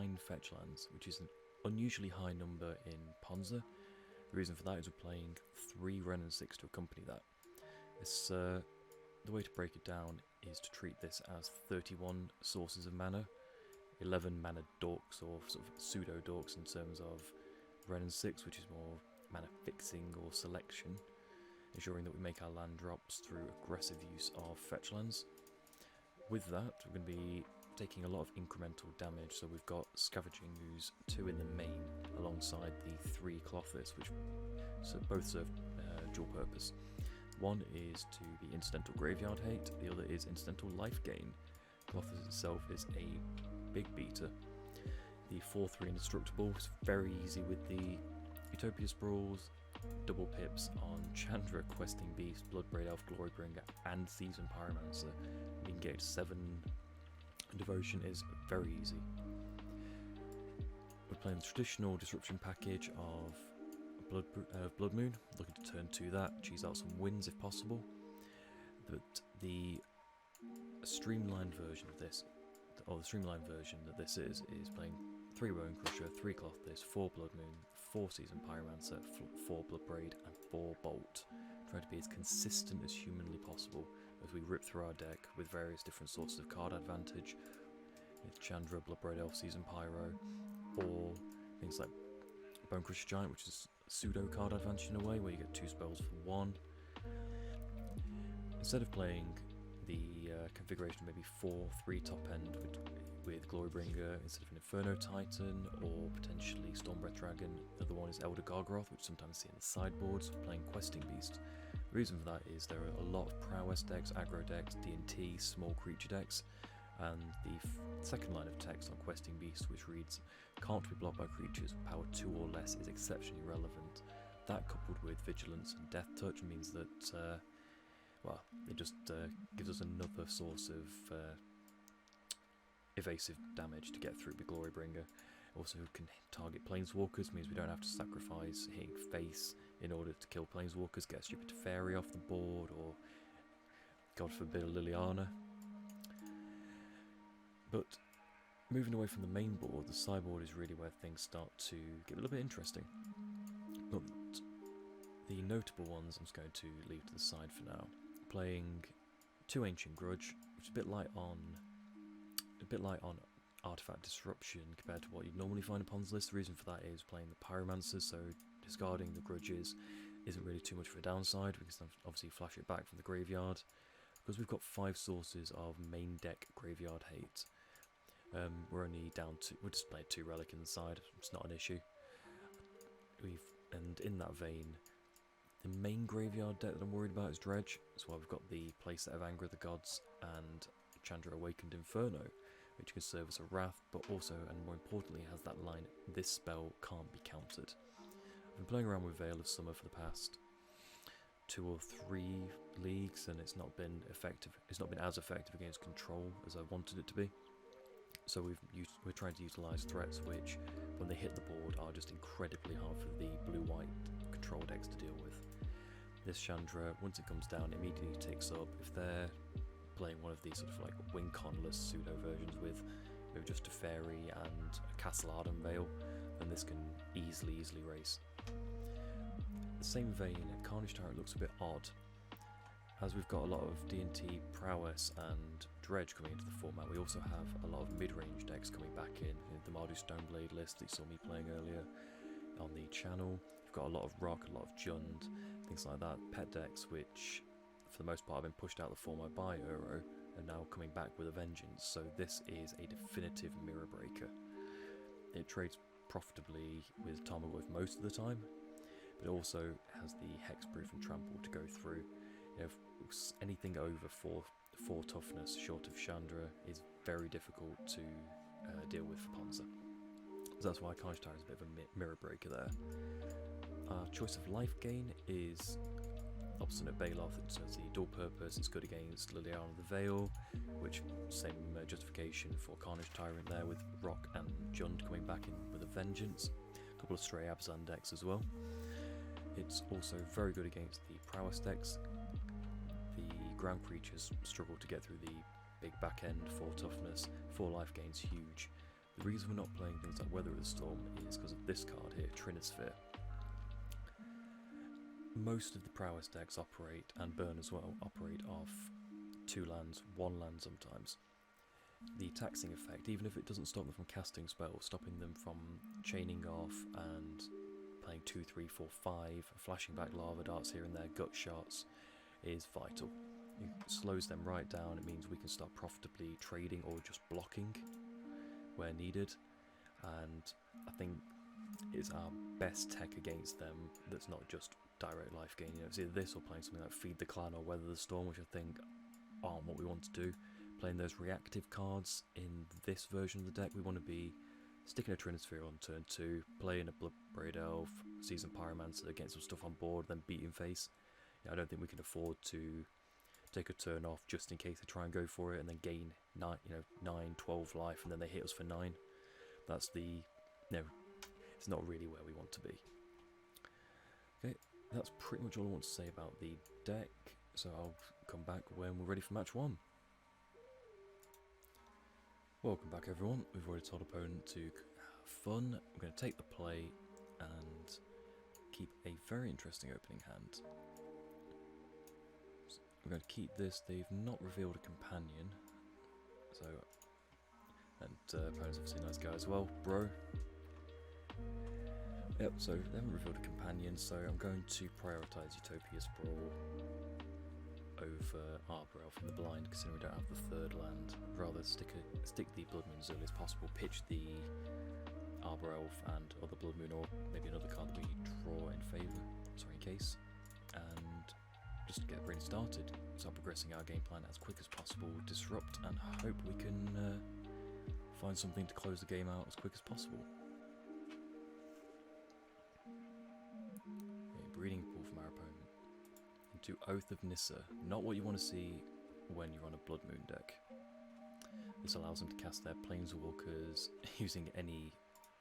9 fetch lands, which is an unusually high number in Ponza. The reason for that is we're playing 3 Wrenn and 6 to accompany that. This, the way to break it down is to treat this as 31 sources of mana, 11 mana dorks or sort of pseudo dorks in terms of Wrenn and 6, which is more mana fixing or selection, ensuring that we make our land drops through aggressive use of fetch lands. With that, we're going to be taking a lot of incremental damage, so we've got Scavenging Ooze 2 in the main alongside the 3 Clothes, which both serve dual purpose. One is to be incidental graveyard hate, the other is incidental life gain. Clothes itself is a big beater. The 4/3 indestructible is very easy with the Utopia Sprawls, double pips on Chandra, Questing Beast, Bloodbraid Elf, Glorybringer and Seasoned Pyromancer. Being gauge 7 Devotion is very easy. We're playing the traditional disruption package of Blood Moon, looking to turn 2 that, cheese out some wins if possible. But the streamlined version of this, or the streamlined version that this is playing 3 Bone Crusher, 3 Clothes, 4 Blood Moon, 4 Seasoned Pyromancer, 4 Bloodbraid and 4 Bolt. Trying to be as consistent as humanly possible as we rip through our deck with various different sources of card advantage, with Chandra, Bloodbraid Elf, Seasoned Pyro, or things like Bone Crusher Giant, which is pseudo card advantage in a way, where you get 2 spells for 1. Instead of playing the configuration of maybe 4/3 top end with Glorybringer instead of an Inferno Titan, or potentially Stormbreath Dragon, the other one is Elder Gargaroth, which sometimes see in the sideboards, playing Questing Beast. The reason for that is there are a lot of prowess decks, aggro decks, D&T, small creature decks, and the second line of text on Questing Beast, which reads, can't be blocked by creatures with power 2 or less, is exceptionally relevant. That, coupled with Vigilance and Death Touch, means that, well, it just gives us another source of evasive damage to get through with Glorybringer. Also can target Planeswalkers, means we don't have to sacrifice hitting face in order to kill Planeswalkers, get a stupid Teferi off the board, or God forbid a Liliana. But moving away from the main board, the sideboard is really where things start to get a little bit interesting. But the notable ones I'm just going to leave to the side for now. Playing 2 Ancient Grudge, which is a bit light on Artifact Disruption compared to what you'd normally find upon this list. The reason for that is playing the Pyromancers, so discarding the Grudges isn't really too much of a downside. We can obviously flash it back from the graveyard, because we've got 5 sources of main deck graveyard hate. We're only down to, we'll just play 2 Relic in the side, it's not an issue. And in that vein, the main graveyard deck that I'm worried about is Dredge. That's why we've got the playset of Anger of the Gods and Chandra Awakened Inferno, which can serve as a Wrath, but also, and more importantly, has that line, this spell can't be countered. I've been playing around with Veil of Summer for the past 2 or 3 leagues, and it's not been effective. It's not been as effective against control as I wanted it to be. So we're trying to utilise threats which, when they hit the board, are just incredibly hard for the blue-white control decks to deal with. This Chandra, once it comes down, immediately takes up. If they're playing one of these sort of like win-conless pseudo versions with maybe just a Fairy and a Castle Arden Veil, then this can easily race. The same vein, Carnage Tyrant looks a bit odd, as we've got a lot of D&T prowess and Dredge coming into the format. We also have a lot of mid-range decks coming back in the Mardu Stoneblade list that you saw me playing earlier on the channel. We've got a lot of Rock, a lot of Jund, things like that. Pet decks which, for the most part, have been pushed out of the format by Uro, and now coming back with a vengeance. So this is a definitive mirror breaker. It trades profitably with Tarmogoyf most of the time, but it also has the Hexproof and Trample to go through. You know, anything over 4 toughness short of Chandra is very difficult to deal with for Ponza. So that's why Carnage Tyrant is a bit of a mirror breaker there. Our choice of life gain is Obstinate Baloth. It serves the dual purpose. It's good against Liliana the Veil, which same justification for Carnage Tyrant there, with Rock and Jund coming back in with a vengeance. A couple of stray Abzan decks as well. It's also very good against the prowess decks. The ground creatures struggle to get through the big back end. 4 toughness, 4 life gain's huge. The reason we're not playing things like Weather of the Storm is because of this card here, Trinisphere. Most of the prowess decks operate, and Burn as well, operate off 2 lands, 1 land sometimes. The taxing effect, even if it doesn't stop them from casting spells, stopping them from chaining off and playing 2, 3, 4, 5, flashing back lava darts here and there, gut shots, is vital. It slows them right down. It means we can start profitably trading or just blocking where needed, and I think it's our best tech against them that's not just direct life gain. You know, it's either this or playing something like Feed the Clan or Weather the Storm, which I think aren't what we want to do. Playing those reactive cards in this version of the deck, we want to be sticking a Trinisphere on turn 2, playing a Bloodbraid Elf, Seasoned Pyromancer, getting some stuff on board, then beating face. I don't think we can afford to take a turn off just in case they try and go for it and then gain 9, 12 life, and then they hit us for 9. That's it's not really where we want to be. Okay, that's pretty much all I want to say about the deck, so I'll come back when we're ready for match 1. Welcome back everyone. We've already told opponent to have fun. We're going to take the play and keep a very interesting opening hand. So we're going to keep this. They've not revealed a companion, so opponent's obviously a nice guy as well, bro. Yep, so they haven't revealed a companion, so I'm going to prioritise Utopia Sprawl over Arbor Elf in the blind, considering we don't have the 3rd land. Rather stick the Blood Moon as early as possible, pitch the Arbor Elf and or the Blood Moon, or maybe another card that we draw in favour, sorry, in case, and just get really started. Start progressing our game plan as quick as possible, disrupt, and hope we can find something to close the game out as quick as possible. Breeding Pool from our opponent into Oath of Nissa. Not what you want to see when you're on a Blood Moon deck. This allows them to cast their Planeswalkers using any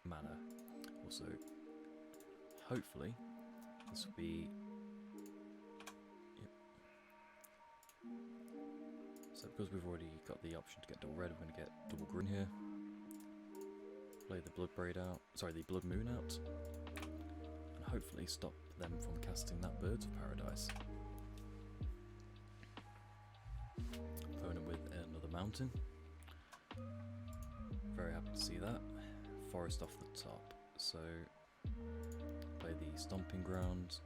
mana. Also, hopefully, this will be... Yep. So because we've already got the option to get double red, we're going to get double green here. Play the Bloodbraid out, sorry, the Blood Moon out. And hopefully stop them from casting that Birds of Paradise. Opponent with another mountain. Very happy to see that. Forest off the top. So play the Stomping Ground.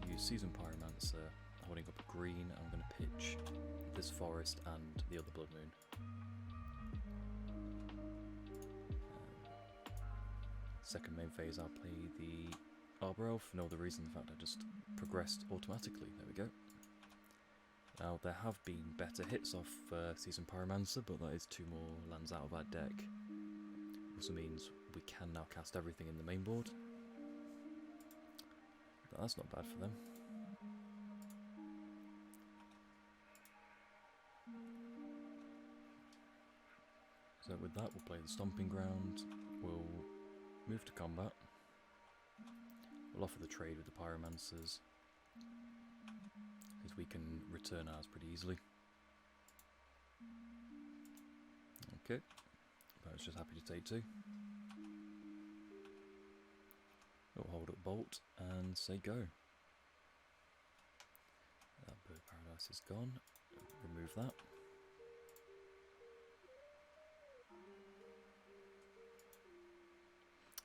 Use Seasoned Pyromancer, holding up a green. I'm going to pitch this forest and the other Blood Moon. Second main phase, I'll play the Arbor Elf for no other reason than the fact I just progressed automatically. There we go. Now, there have been better hits off Seasoned Pyromancer, but that is 2 more lands out of our deck. Also means we can now cast everything in the main board. But that's not bad for them. So with that, we'll play the Stomping Ground. We'll move to combat. We'll offer the trade with the Pyromancers, because we can return ours pretty easily. Okay, I was just happy to take 2. We'll hold up Bolt and say go. That Bird Paradise is gone. Remove that.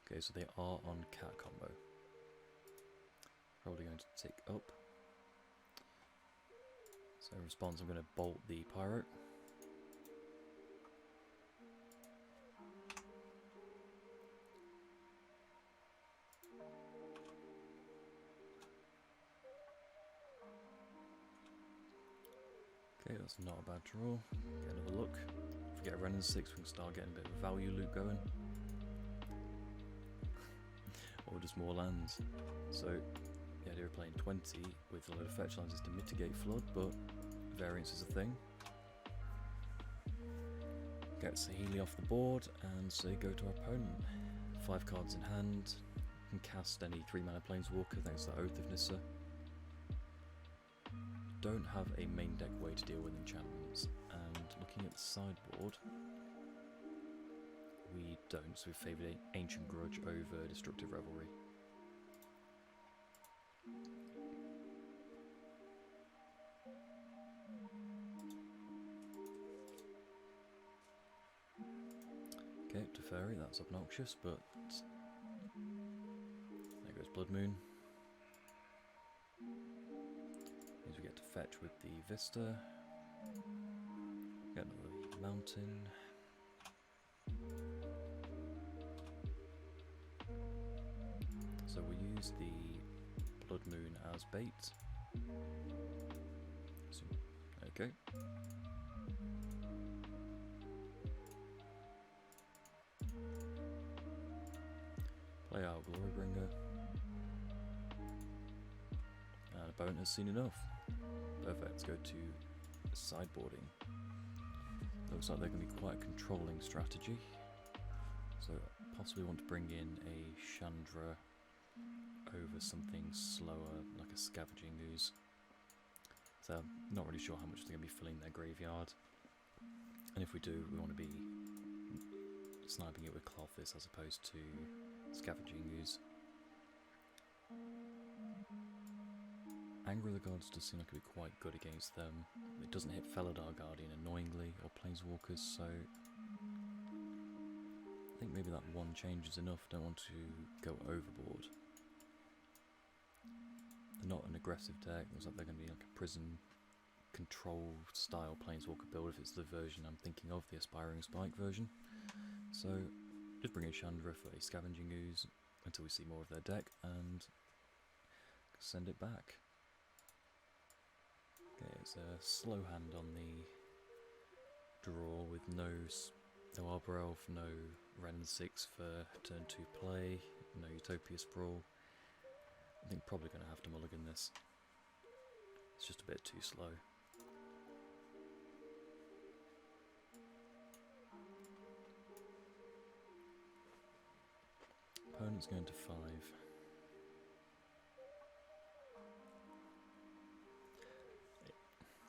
Okay, so they are on Cat Combo. Probably going to tick up. So in response, I'm going to bolt the Pyro. Okay, that's not a bad draw. Get another look. If we get a Renin 6, we can start getting a bit of a value loop going. Or just more lands. So the idea of playing 20 with a load of fetch lands is to mitigate flood, but variance is a thing. Get Saheeli off the board and say go to our opponent. 5 cards in hand. You can cast any 3 mana Planeswalker thanks to the Oath of Nissa. Don't have a main deck way to deal with enchantments, and looking at the sideboard, don't, so we favoured Ancient Grudge over Destructive Revelry. Okay, up to Fairy, that's obnoxious, but there goes Blood Moon. Means we get to fetch with the Vista. Get another Mountain. So we'll use the Blood Moon as bait. So, okay. Play out Glorybringer. And opponent has seen enough. Perfect, let's go to sideboarding. Looks like they're going to be quite a controlling strategy. So possibly want to bring in a Chandra over something slower, like a Scavenging Ooze. So I'm not really sure how much they're going to be filling their graveyard. And if we do, we want to be sniping it with Clothis as opposed to Scavenging Ooze. Anger of the Gods does seem like it would be quite good against them. It doesn't hit Felidar Guardian annoyingly, or Planeswalkers, so I think maybe that one change is enough. Don't want to go overboard. They're not an aggressive deck. Looks like they're going to be like a prison control style Planeswalker build if it's the version I'm thinking of, the Aspiring Spike version. So just bring in Chandra for a Scavenging Ooze until we see more of their deck and send it back. Okay, it's a slow hand on the draw with no Arbor Elf, no Ren 6 for turn 2 play, no Utopia Sprawl. I think probably going to have to mulligan this. It's just a bit too slow. Opponent's going to 5.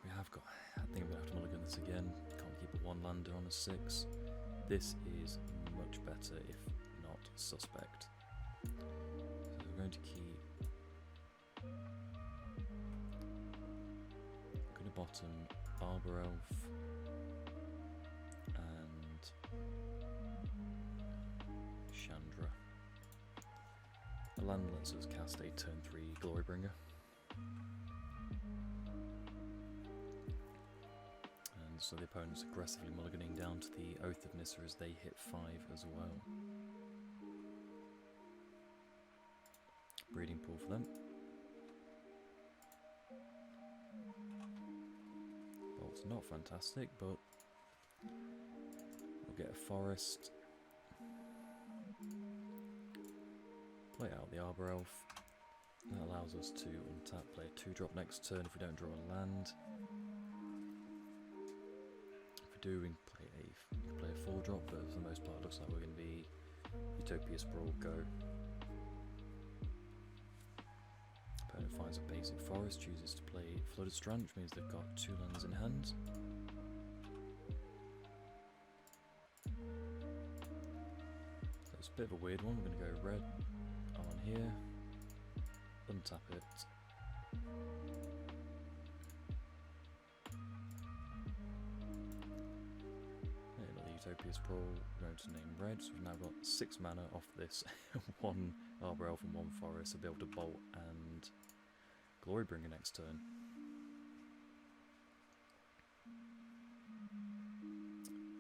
We have got, I think I'm going to have to mulligan this again. Can't keep a 1-lander on a 6. This is much better, if not suspect. So we're going to keep. I'm going to bottom Arbor Elf and Chandra. The land lets us cast a turn 3 Glorybringer. So the opponent's aggressively mulliganing down to the Oath of Nissa as they hit 5 as well. Breeding Pool for them. Well, it's not fantastic, but we'll get a Forest. Play out the Arbor Elf. That allows us to untap, play a 2-drop next turn if we don't draw a land. We can play a 4-drop, but for the most part it looks like we're going to be Utopia Sprawl, go. Opponent finds a basic forest, chooses to play Flooded Strand, which means they've got 2 lands in hand. So it's a bit of a weird one. We're going to go red on here, untap it. Utopia Sprawl, we're going to name red, so we've now got 6 mana off this, 1 Arbor Elf and 1 Forest, so be able to bolt and Glorybringer next turn.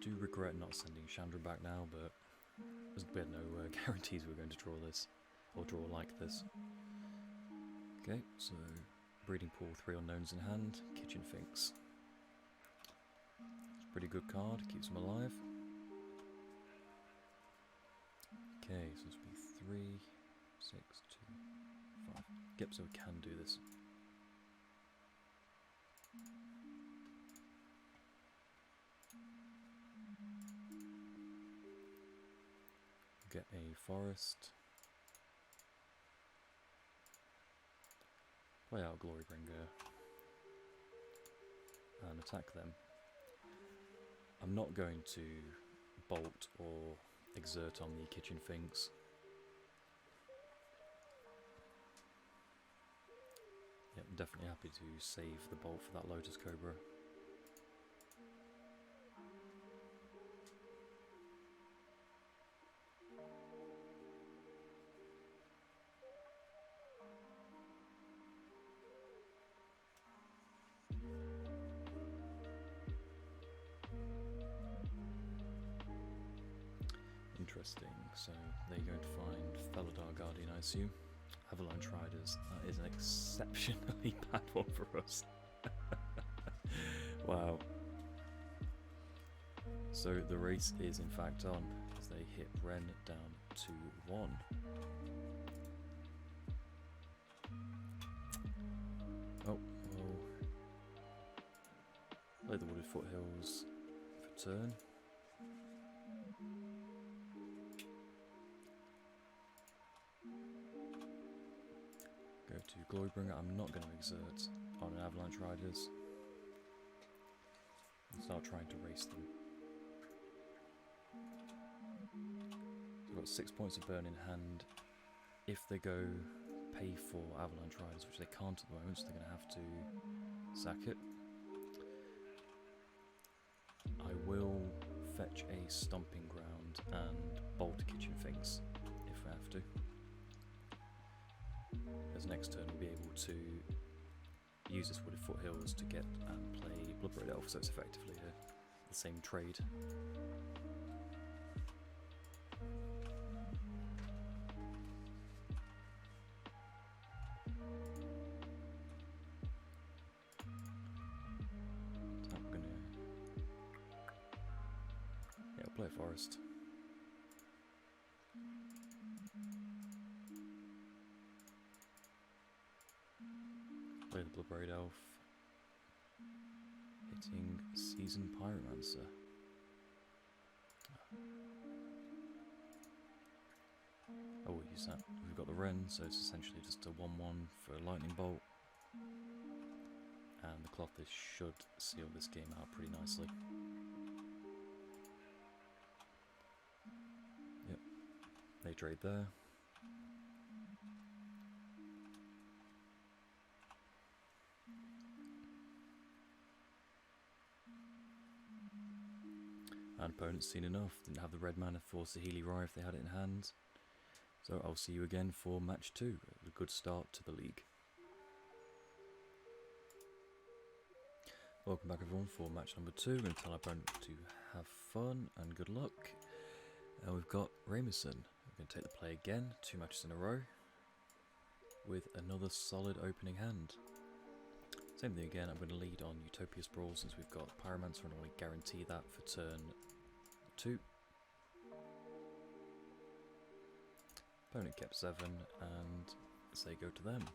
Do regret not sending Chandra back now, but we had no guarantees we were going to draw this, or draw like this. Okay, so Breeding Pool, 3 unknowns in hand, Kitchen Finks. Pretty good card, keeps them alive. Okay, so this will be 3, 6, 2, 5. Yep, so we can do this. Get a Forest. Play out Glorybringer. And attack them. I'm not going to bolt or exert on the kitchen finks. Yep, definitely happy to save the bolt for that Lotus Cobra. Interesting, so they're going to find Felidar Guardian, I assume. Avalanche Riders, that is an exceptionally bad one for us. Wow. So the race is in fact on, as they hit Ren down to 1. Oh, well. Play the Wooded Foothills for turn. Go to Glorybringer. I'm not going to exert on an Avalanche Riders. And start trying to race them. So I've got 6 points of burn in hand. If they go pay for Avalanche Riders, which they can't at the moment, so they're going to have to sack it. I will fetch a Stomping Ground and bolt Kitchen Finks if I have to. As next turn we'll be able to use this Wooded Foothills to get and play Bloodbraid Elf, so it's effectively the same trade. So I'm gonna I'll play a Forest. Play the Bloodbraid Elf, hitting Seasoned Pyromancer. Oh, we'll use that. We've got the Wren, so it's essentially just a 1-1 for a Lightning Bolt. And the Clothish should seal this game out pretty nicely. Yep, they trade there. And opponent's seen enough, didn't have the red mana for Saheeli Rai if they had it in hand. So I'll see you again for match 2, a good start to the league. Welcome back everyone for match number 2, we're going to tell our opponent to have fun and good luck. We've got Ramison, we're going to take the play again, 2 matches in a row, with another solid opening hand. Same thing again, I'm going to lead on Utopia Sprawl since we've got Pyromancer and we guarantee that for turn 2. Opponent kept 7 and say go to them.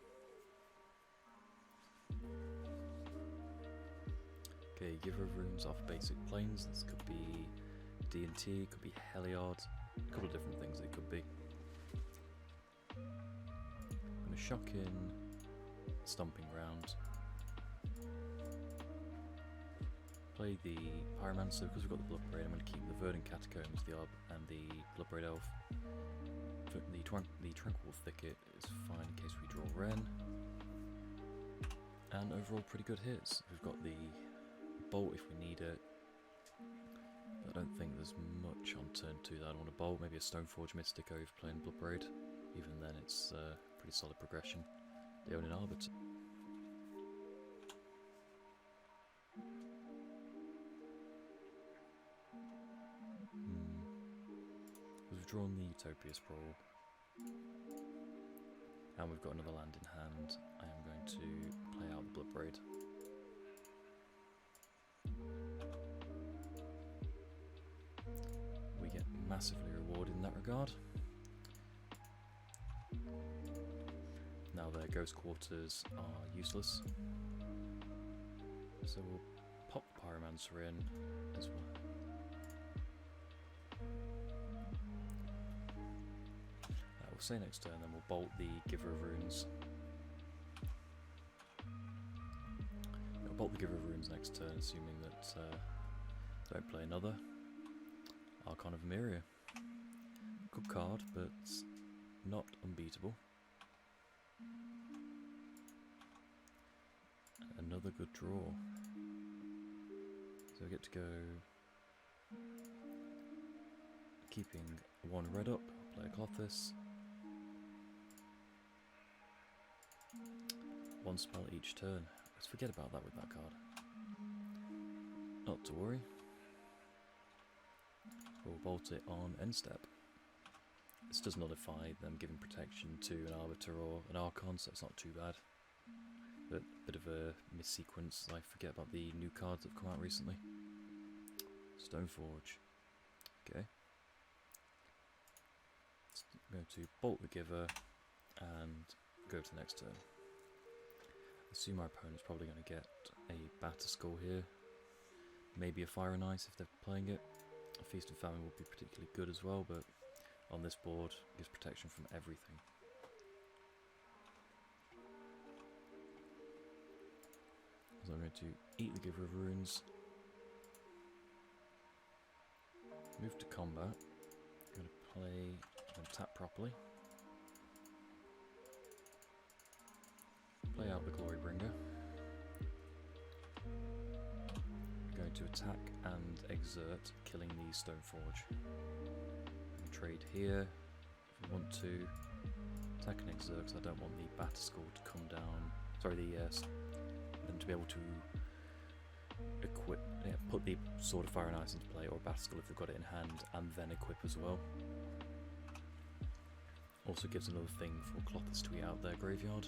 Okay, Giver of Runes off basic planes, this could be D&T, could be Heliod, a couple of different things it could be. I'm going to shock in Stomping Ground. Play the Pyromancer because we've got the Bloodbraid. I'm going to keep the Verdant Catacombs, the Orb, and the Bloodbraid Elf. The Tranquil Thicket is fine in case we draw Wren. And overall pretty good hits. We've got the Bolt if we need it. I don't think there's much on turn 2 that I want to bolt. Maybe a Stoneforge Mystic over playing Bloodbraid. Even then it's pretty solid progression. The Onin Arbiter. We've drawn the Utopia Sprawl, and we've got another land in hand. I am going to play out the Bloodbraid. We get massively rewarded in that regard. Now their Ghost Quarters are useless, so we'll pop the Pyromancer in as well. We'll say next turn, then we'll bolt the Giver of Runes. We'll bolt the Giver of Runes next turn, assuming that don't play another Archon of Emeria. Good card, but not unbeatable. Another good draw. So we get to go keeping one red up, play a Clothis. One spell each turn. Let's forget about that with that card. Not to worry. We'll bolt it on end step. This does nullify them giving protection to an Arbiter or an Archon, so it's not too bad. But a bit of a missequence. I forget about the new cards that have come out recently. Stoneforge. Okay. I'm going to bolt the giver and go to the next turn. I assume our opponent's probably going to get a Batterskull here. Maybe a Fire and Ice if they're playing it. A Feast and Famine would be particularly good as well, but on this board gives protection from everything. So I'm going to eat the Giver of Runes. Move to combat. I'm going to play and tap properly. Play out the Glorybringer. Going to attack and exert, killing the Stoneforge. And trade here if I want to. Attack and exert because I don't want the Batterskull to come down. Sorry, them to be able to equip, put the Sword of Fire and Ice into play, or a Batterskull if they've got it in hand, and then equip as well. Also gives another thing for Clothis to be out their graveyard.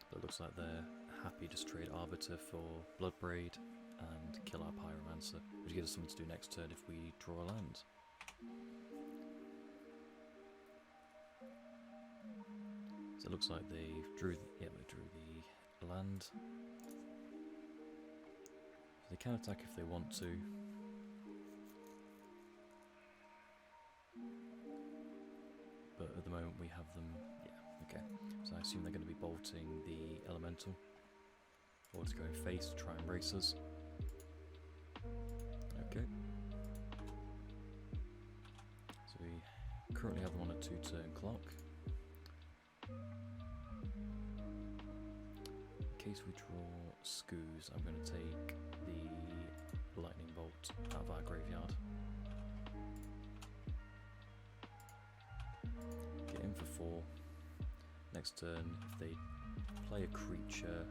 But it looks like they're happy to trade Arbiter for Bloodbraid and kill our Pyromancer, which gives us something to do next turn if we draw a land. So it looks like they drew the land. So they can attack if they want to. But at the moment we have them, yeah, okay. So I assume they're going to be bolting the Elemental. Or to go in face to try and race us. Okay. So we currently have them on a 2-turn clock. In case we draw Skoos, I'm going to take the Lightning Bolt out of our graveyard. Get in for 4. Next turn, if they play a creature,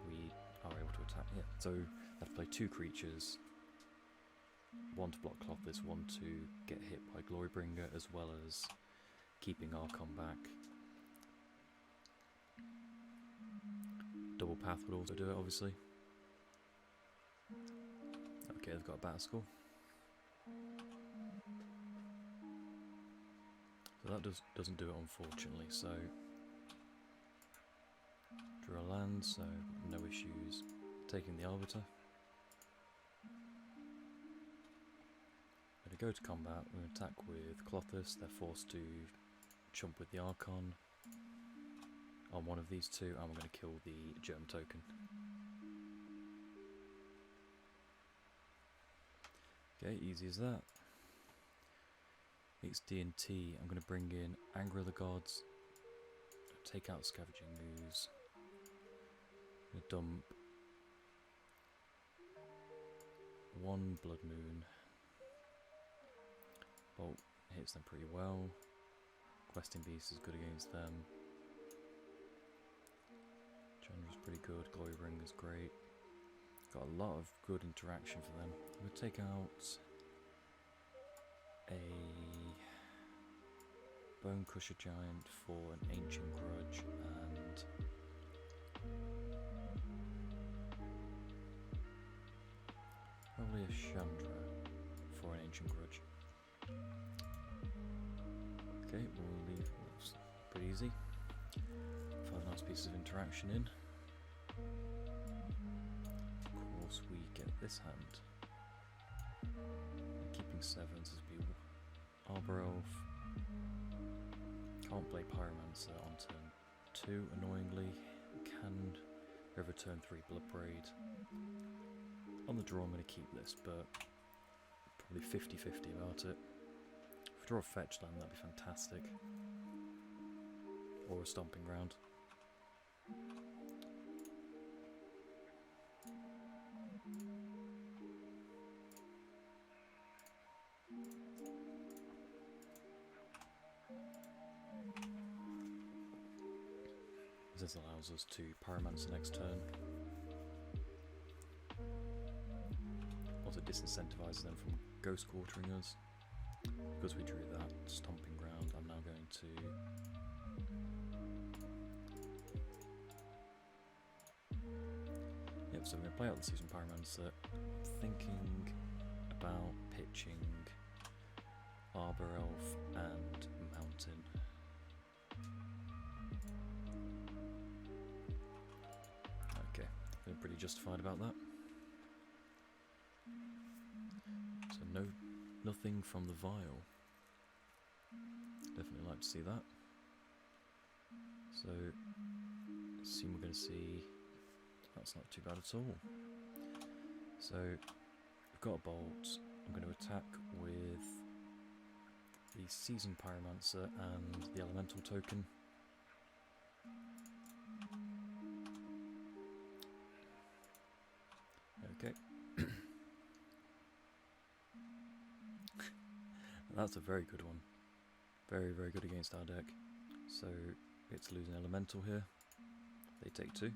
we are able to attack. Yeah, so I have to play 2 creatures. 1 to block Clothis, 1 to get hit by Glorybringer, as well as keeping Archon back. Double Path would also do it, obviously. Okay, they've got a Batterskull. So that doesn't do it, unfortunately, so draw a land, so no issues taking the Arbiter. Going to go to combat, we're going to attack with Clothis, they're forced to chump with the Archon on one of these 2, and we're going to kill the Germ token. Okay, easy as that. It's D&T, I'm going to bring in Anger of the Gods, take out Scavenging Ooze, I'm going to dump 1 Blood Moon. Bolt hits them pretty well. Questing Beast is good against them. Chandra's pretty good, Glorybringer's great. Got a lot of good interaction for them. I'm going to take out a Bone Crusher Giant for an Ancient Grudge and probably a Chandra for an Ancient Grudge. Okay, we'll leave this pretty easy. 5 nice pieces of interaction in. Of course, we get this hand. Keeping 7s as be Arbor Elf. Can't play Pyromancer on turn 2, annoyingly. Can over turn 3 Bloodbraid. On the draw, I'm going to keep this, but probably 50-50 about it. I draw a fetch land, that'd be fantastic. Or a stomping ground. This allows us to Pyromancer next turn. Also disincentivises them from Ghost Quartering us. Because we drew that Stomping Ground, I'm now going to... Yep, so I'm going to play out the Season Pyromancer. Thinking about pitching Arbor Elf and Mountain. Okay, feeling pretty justified about that. So nothing from the vial. Definitely like to see that. So, assume we're going to see... That's not too bad at all. So, we've got a bolt. I'm going to attack with the Seasoned Pyromancer and the Elemental token. Okay. That's a very good one. Very, very good against our deck. So, it's losing Elemental here. They take 2.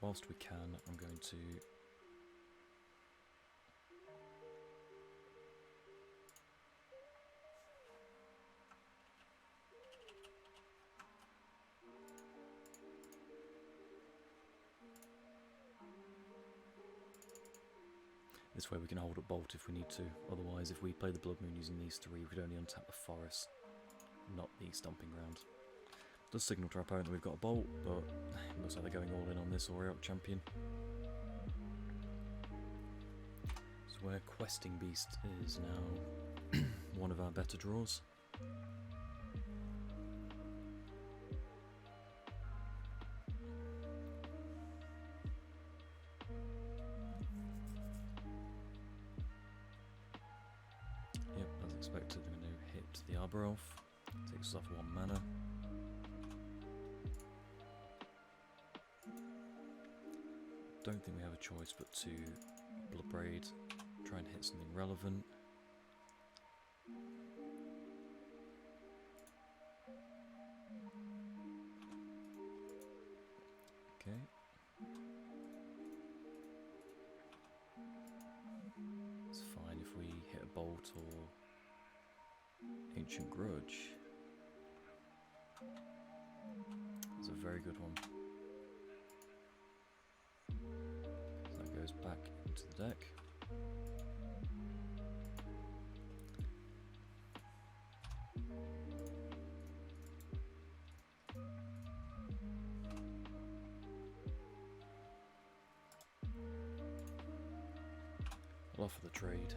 Whilst we can, I'm going to this way we can hold a bolt if we need to. Otherwise, if we play the Blood Moon using these 3, we could only untap the Forest, not the Stomping Ground. Does signal to our opponent that we've got a bolt, but it looks like they're going all in on this Aureok champion. So where Questing Beast is now one of our better draws. Yep, as expected, we're going to hit the Arbor Elf. Takes us off 1 mana. Don't think we have a choice but to Bloodbraid, try and hit something relevant. Okay. It's fine if we hit a bolt or Ancient Grudge. It's a very good one. Goes back into the deck. I'll offer the trade.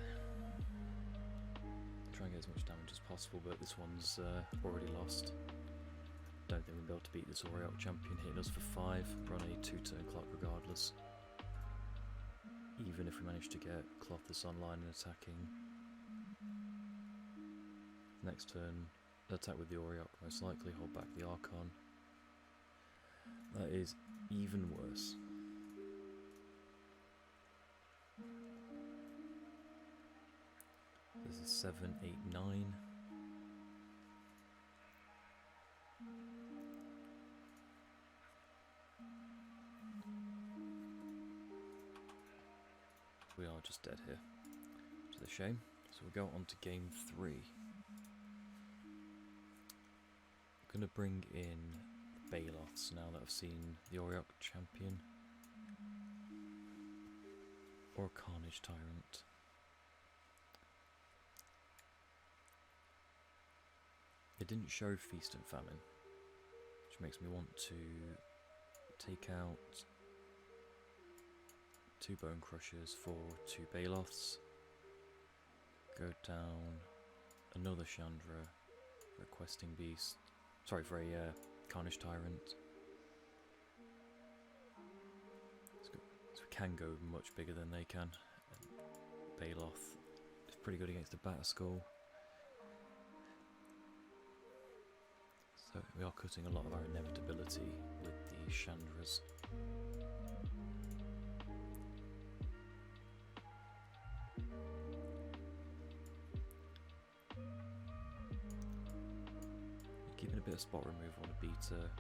Try and get as much damage as possible, but this one's already lost. Don't think we'll be able to beat this Aureok champion hitting us for 5. We're on a 2-turn clock regardless. Even if we manage to get Clothis online and attacking. Next turn, attack with the Aureok, most likely hold back the Archon. That is even worse. This is 7, 8, 9. We are just dead here, which is a shame. So we'll go on to game 3. I'm going to bring in Baloths now that I've seen the Aureok champion. Or a Carnage Tyrant. It didn't show Feast and Famine, which makes me want to take out 2 Bone Crushers for 2 Baloths. Go down another Chandra, Requesting Beast, Sorry, for a Carnage Tyrant. So we can go much bigger than they can. Baloth is pretty good against the Batterskull. So we are cutting a lot of our inevitability with the Chandras. Keeping a bit of spot removal on a beta.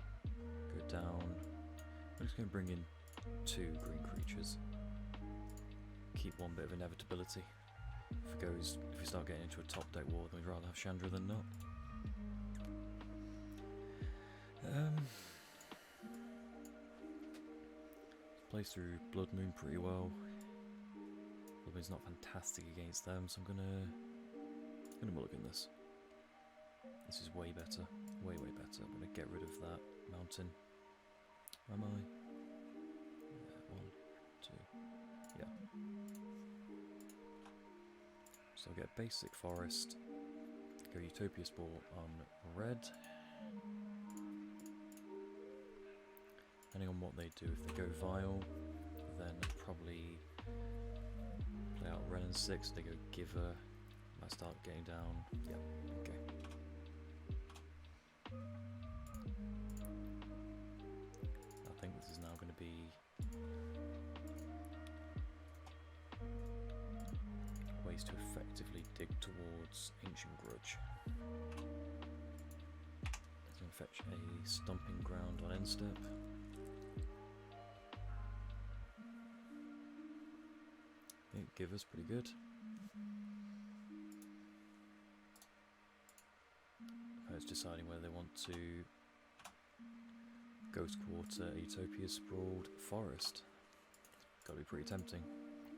Go down. I'm just going to bring in 2 green creatures. Keep one bit of inevitability. If we start getting into a top deck war, then we'd rather have Chandra than not. Plays through Blood Moon pretty well. Blood Moon's not fantastic against them, so I'm gonna mulligan this. This is way better, way better. I'm gonna get rid of that mountain. Am I? Yeah, 1, 2, yeah. So I'll get basic forest. Go Utopia Spore on red. Depending on what they do, if they go Vile, then probably play out Ren and 6. If they go Giver, might start getting down. Yeah, okay. I think this is now going to be ways to effectively dig towards Ancient Grudge. It's going to fetch a Stomping Ground on end step. Give us pretty good. It's deciding whether they want to Ghost Quarter, Utopia Sprawled, Forest. Gotta be pretty tempting,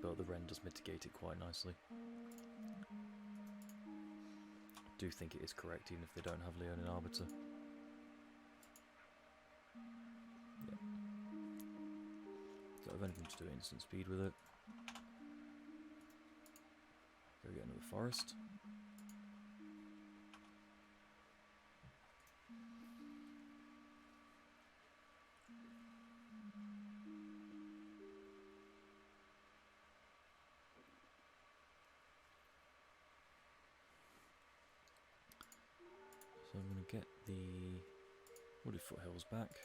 but the Ren does mitigate it quite nicely. I do think it is correct, even if they don't have Leonin Arbiter. Yeah. So if anything, just do instant speed with it. Go get another forest. So I'm going to get the Wooded Foothills back.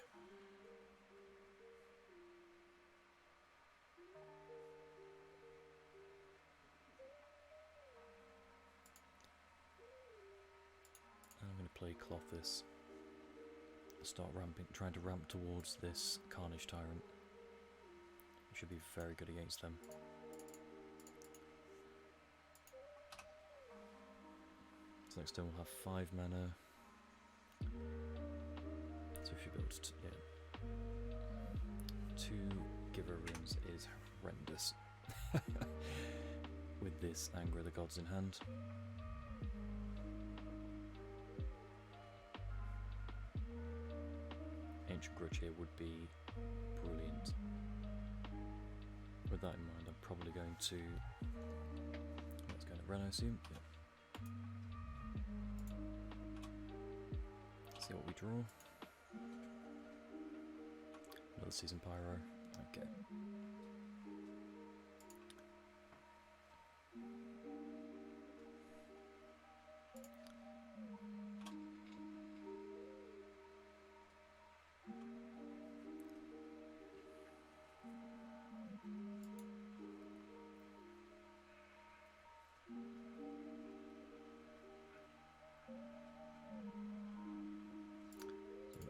Play Clothis. Start ramping, trying to ramp towards this Carnage Tyrant. We should be very good against them. So next turn we'll have 5 mana. So if you build, yeah, 2 Giver Runes is horrendous. With this Anger of the Gods in hand. Ancient Grudge here would be brilliant. With that in mind, I'm probably going to... Let's go to Ren, I assume. Yeah. See what we draw. Another Season Pyro. Okay.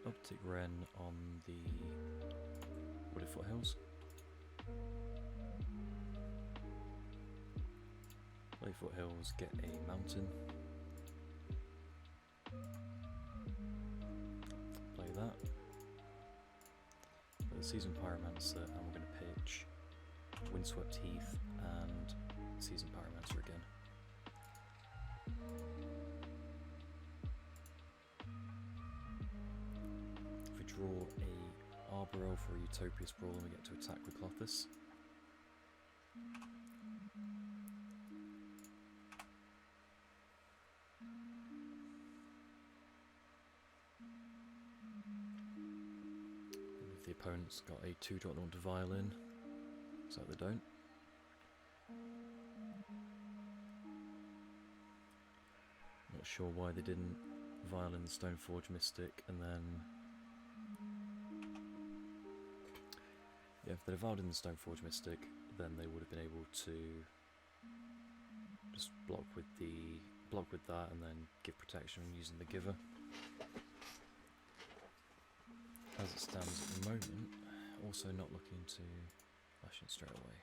Uptick Ren on the Wooded Foothills. Play Foothills, get a mountain. Play that. For the Season Pyromancer, and we're going to pitch Windswept Heath and Season Pyromancer again. Draw a Arbor for a Utopia Sprawl and we get to attack with Clothis. opponent's got a 2-drop they want to violin, so they don't. Not sure why they didn't violin the Stoneforge Mystic and then... Yeah, if they'd violin the Stoneforge Mystic, then they would have been able to just block with that and then give protection using the Giver. As it stands at the moment, also not looking to flash in straight away.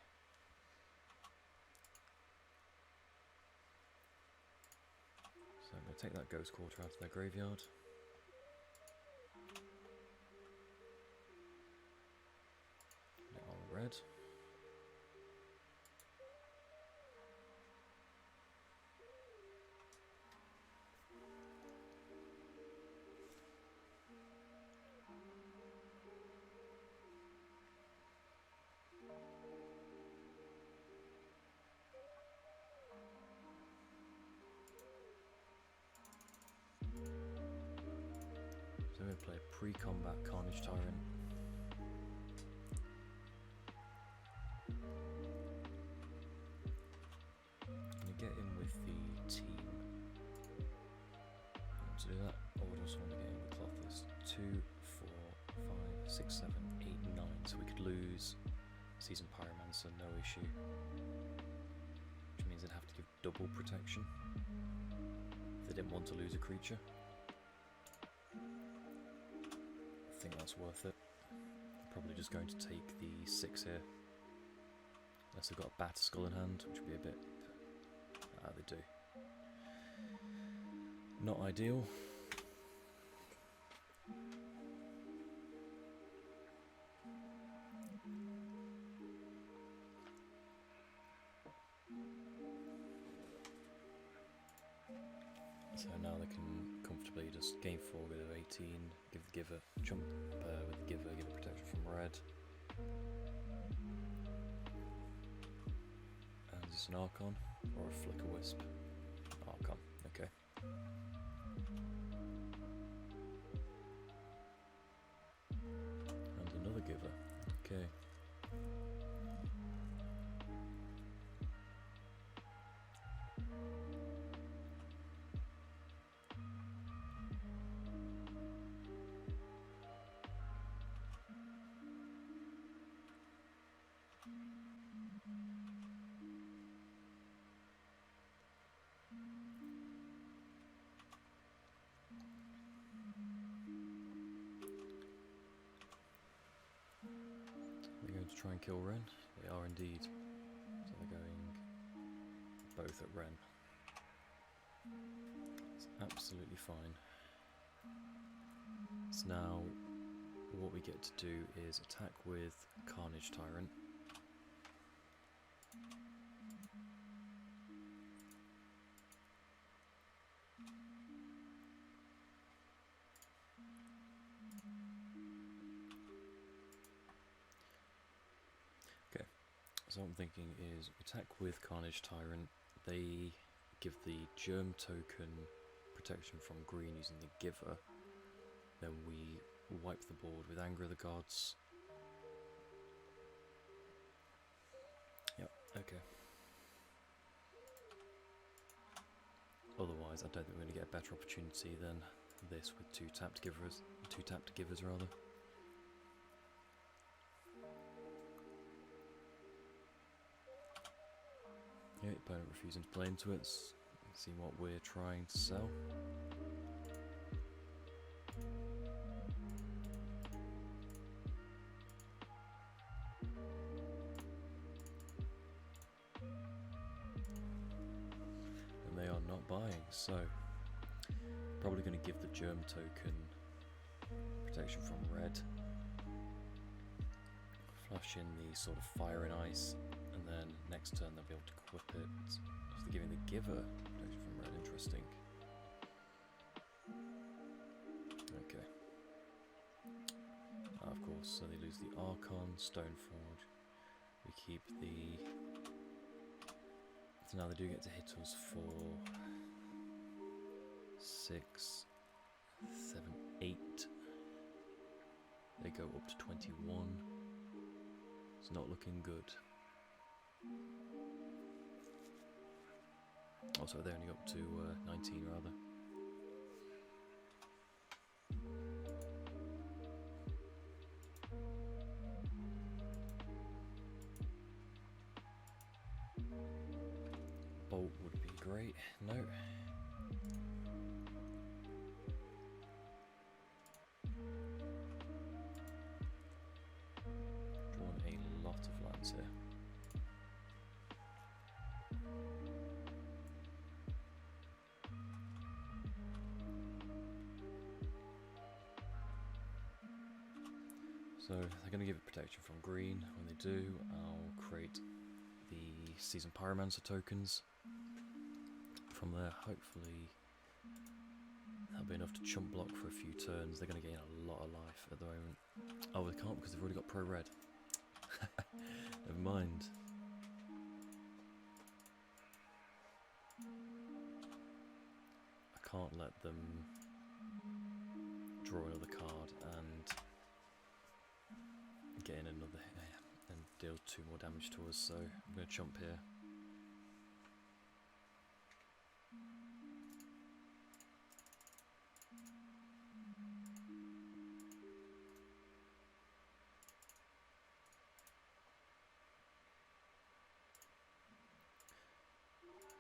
So I'm going to take that Ghost Quarter out of their graveyard. Put it on red. So I'm going to play a pre-combat Carnage Tyrant. I'm going to get in with the team. To do that, I would also want to get in with Clothis. 2, 4, 5, 6, 7, 8, 9. So we could lose Seasoned Pyromancer, no issue. Which means they'd have to give double protection if they didn't want to lose a creature. I think that's worth it. I'm probably just going to take the 6 here. Unless they've got a Bat Skull in hand, which would be a bit... they do. Not ideal. So now they can comfortably just gain 4, go to 18, give the Giver, jump with the Giver, give it protection from red. And is this an Archon or a Flicker Wisp? Archon, okay. And another Giver, okay. They're going to try and kill Ren? They are indeed. So they're going both at Ren. It's absolutely fine. So now what we get to do is attack with Carnage Tyrant. So what I'm thinking is attack with Carnage Tyrant. They give the Germ token protection from green using the Giver. Then we wipe the board with Anger of the Gods. Yep, okay. Otherwise, I don't think we're going to get a better opportunity than this with 2 tapped givers. 2 tapped givers rather. Yeah, opponent refusing to play into it. Let's see what we're trying to sell. And they are not buying, so probably going to give the Germ token protection from red. Flash in the sort of Fire and Ice. And then next turn they'll be able to equip it. So they're giving the Giver protection from red, interesting. Okay. Of course, so they lose the Archon, Stoneforge. We keep the... So now they do get to hit us for 6, 7, 8. They go go up to 21. It's not looking good. Also, they only got up to 19 rather. Bolt would be great. No. Drawn a lot of lands here. So they're going to give it protection from green. When they do, I'll create the Seasoned Pyromancer tokens. From there, hopefully that'll be enough to chump block for a few turns. They're going to gain a lot of life at the moment. Oh, they can't because they've already got pro red. Never mind. I can't let them draw another card and get in another and deal 2 more damage to us, so I'm going to chump here.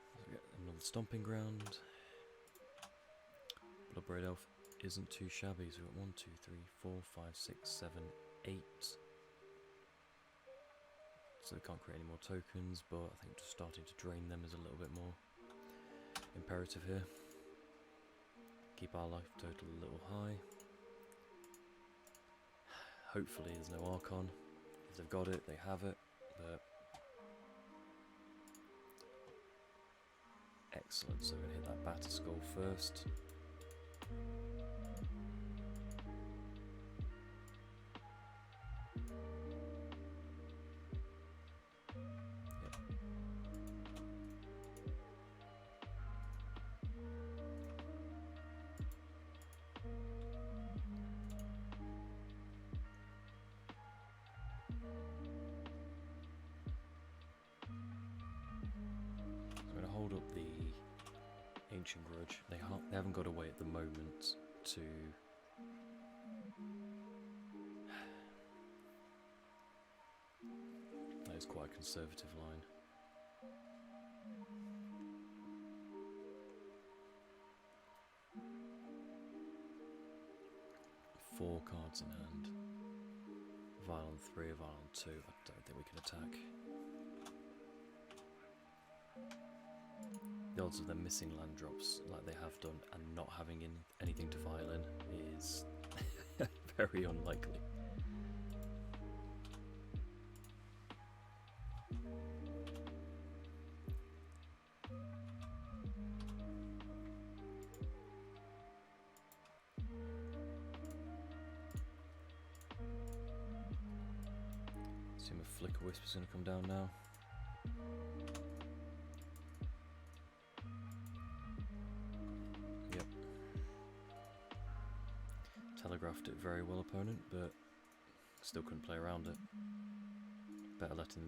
So we get another stomping ground. Bloodbraid Elf isn't too shabby, so we've got 1, 2, 3, 4, 5, 6, 7, 8. So we can't create any more tokens, but I think just starting to drain them is a little bit more imperative here. Keep our life total a little high. Hopefully there's no Archon. If they've got it, they have it, but... Excellent, so we're going to hit that Batter Skull first. Hold up the Ancient Grudge. They haven't got away at the moment to that is quite a conservative line. Four cards in hand. Violent 3, a Violent 2. I don't think we can attack. The odds of them missing land drops like they have done and not having anything to file in is very unlikely. Assume a Flicker Wisp is going to come down now. Telegraphed it very well, opponent, but still couldn't play around it. Better than letting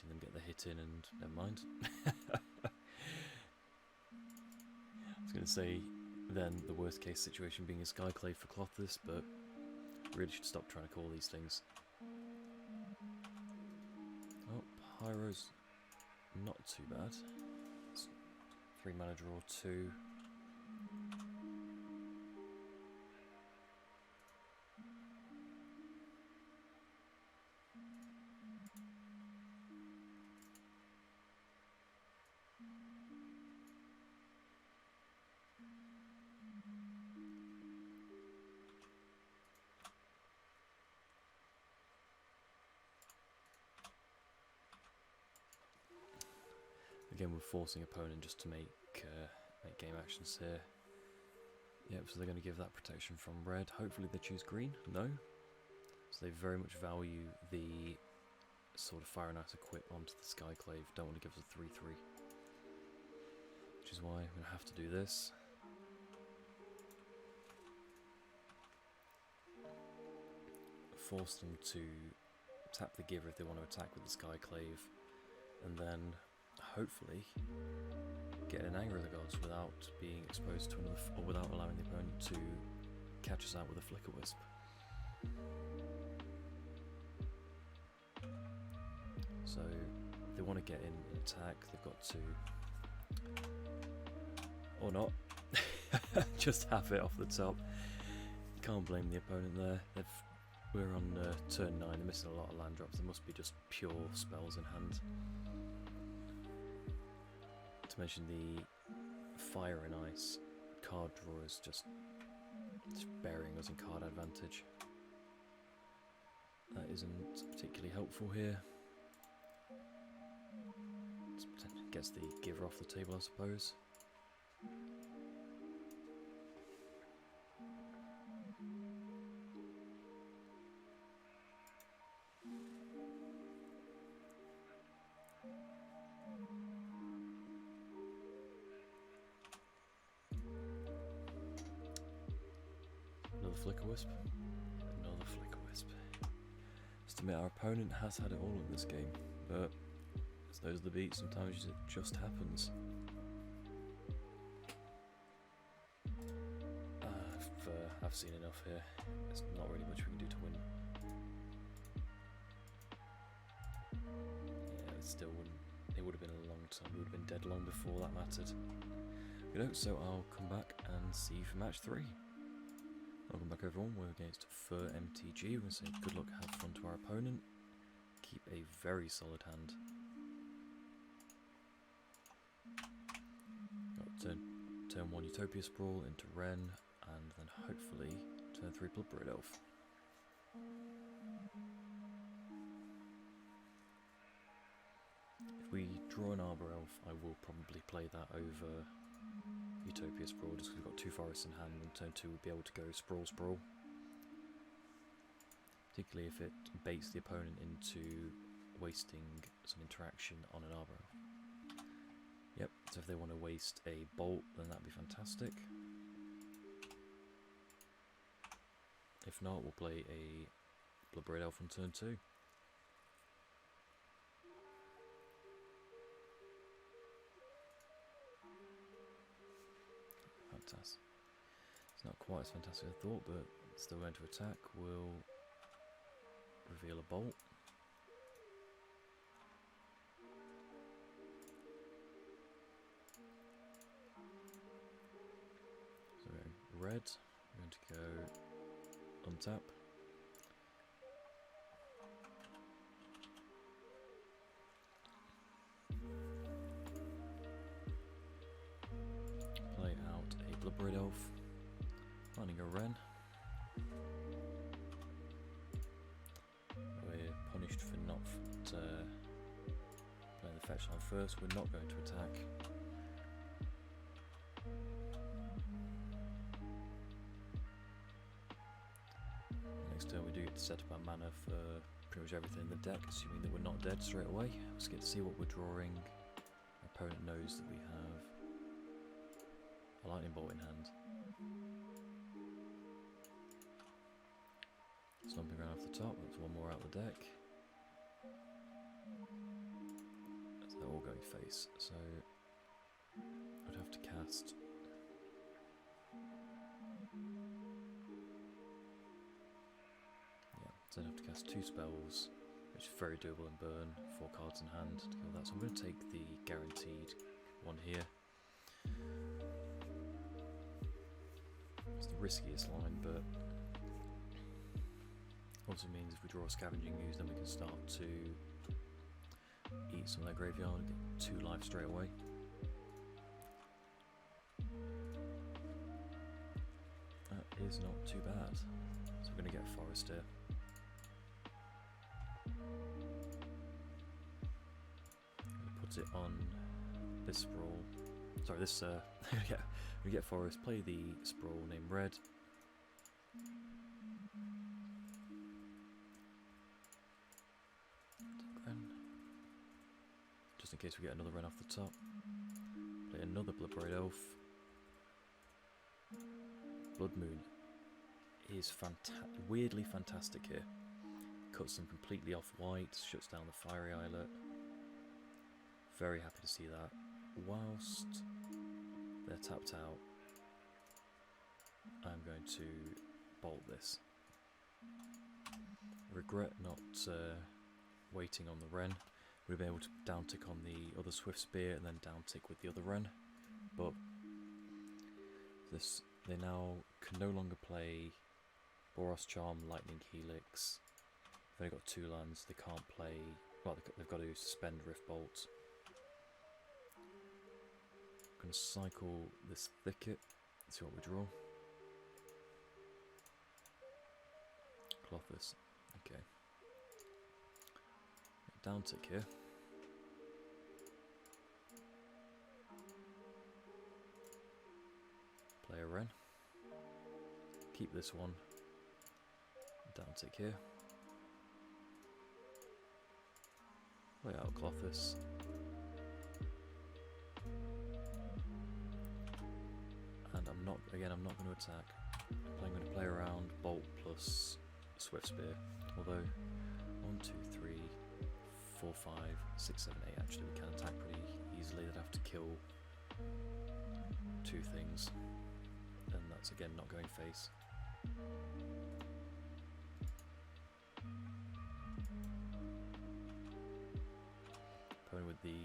them get the hit in, and never mind. I was going to say then the worst case situation being a Skyclave for Clothis, but really should stop trying to call these things. Oh, Pyro's not too bad. It's 3 mana draw 2. Again, we're forcing opponent just to make game actions here. Yep, so they're going to give that protection from red. Hopefully they choose green. No. So they very much value the sort of Fire and Ice equip onto the Skyclave. Don't want to give us a 3-3. Which is why I'm going to have to do this. force them to tap the Giver if they want to attack with the Skyclave, and then hopefully get an Anger of the Gods without being exposed to another, or without allowing the opponent to catch us out with a Flicker Wisp. So if they want to get in and attack, they've got to, or not, just have it off the top. You can't blame the opponent there. We're on turn 9, they're missing a lot of land drops. There must be just pure spells in hand. To mention the Fire and Ice card draw is just burying us in card advantage. That isn't particularly helpful here. Gets the Giver off the table, I suppose. Another Flicker Wisp. Another Flicker Wisp. Just admit our opponent has had it all in this game, but those are the beats, sometimes it just happens. I've seen enough here. There's not really much we can do to win. Yeah, it still wouldn't. It would have been a long time. We would have been dead long before that mattered. You know, so I'll come back and see you for match 3. Welcome back everyone, we're against Fur MTG. We're going to say good luck, have fun to our opponent. Keep a very solid hand. Turn 1 Utopia Sprawl into Wrenn, and then hopefully turn 3 Bloodbraid Elf. If we draw an Arbor Elf, I will probably play that over Utopia Sprawl, just because we've got 2 forests in hand, and turn 2 we'll be able to go Sprawl. Particularly if it baits the opponent into wasting some interaction on an Arbor Elf. Yep, so if they want to waste a Bolt, then that'd be fantastic. If not, we'll play a Bloodbraid Elf on turn 2. Fantastic. It's not quite as fantastic as I thought, but it's still going to attack. We'll reveal a Bolt. Red, we're going to go untap. Play out a Bloodbraid Elf, finding a Wrenn. We're punished for not playing the fetch line first. We're not going to attack. Next turn we do get to set up our mana for pretty much everything in the deck, assuming that we're not dead straight away. Let's get to see what we're drawing. Our opponent knows that we have a Lightning Bolt in hand. Stomping around off the top, that's one more out of the deck. So they're all going face, so I'd have to cast So I'd have to cast 2 spells, which is very doable in burn, 4 cards in hand to kill that. So I'm going to take the guaranteed one here. It's the riskiest line, but also means if we draw a Scavenging Ooze, then we can start to eat some of their graveyard and get 2 life straight away. That is not too bad. So we're going to get a Forest here. Put it on this Sprawl. Sorry, this yeah, we get Forest, play the Sprawl named Red. Just in case we get another Wrenn off the top. Play another Bloodbraid Elf. Blood Moon is weirdly fantastic here. cuts them completely off white, shuts down the fiery islet. Very happy to see that. Whilst they're tapped out, I'm going to bolt this. Regret not waiting on the Wren. Would have been able to down tick on the other Swift Spear and then down tick with the other Wren, but they now can no longer play Boros Charm, Lightning Helix. They've only got 2 lands. They can't play. Well, they've got to suspend Rift Bolt. I'm going to cycle this Thicket. See what we draw. Clothis. Okay. Down tick here. Play a Wren. Keep this one. Down tick here. Play out Clothis. And I'm not going to attack. I'm going to play around Bolt plus Swift Spear. Although 1, 2, 3, 4, 5, 6, 7, 8. Actually, we can attack pretty easily. They'd have to kill 2 things, and that's again not going face. Opponent with the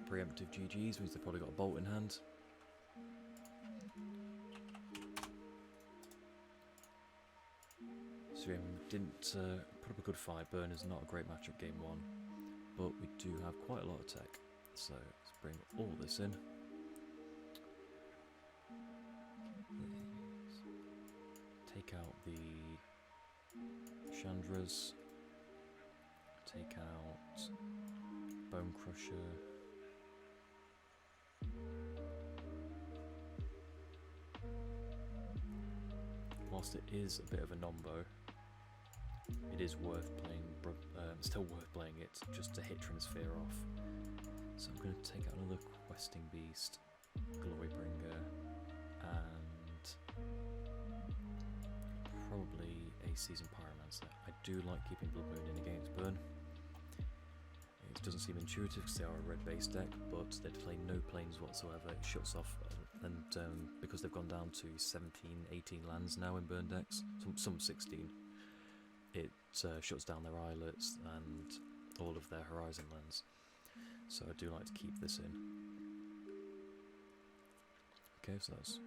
preemptive GGs means they've probably got a bolt in hand. So didn't put up a good fight. Burn is not a great matchup game 1, but we do have quite a lot of tech. So let's bring all this in. Take out the Chandras. Take out Bone Crusher. Whilst it is a bit of a nombo, it is worth playing. Still worth playing it just to hit Transfer off. So I'm going to take out another Questing Beast, Glorybringer, and probably a Seasoned Pyromancer. I do like keeping Blood Moon in against Burn. It doesn't seem intuitive because they are a red base deck, but they play no planes whatsoever. It shuts off, and because they've gone down to 17, 18 lands now in Burn decks, some 16, it shuts down their islets and all of their horizon lands. So I do like to keep this in. Okay, so that's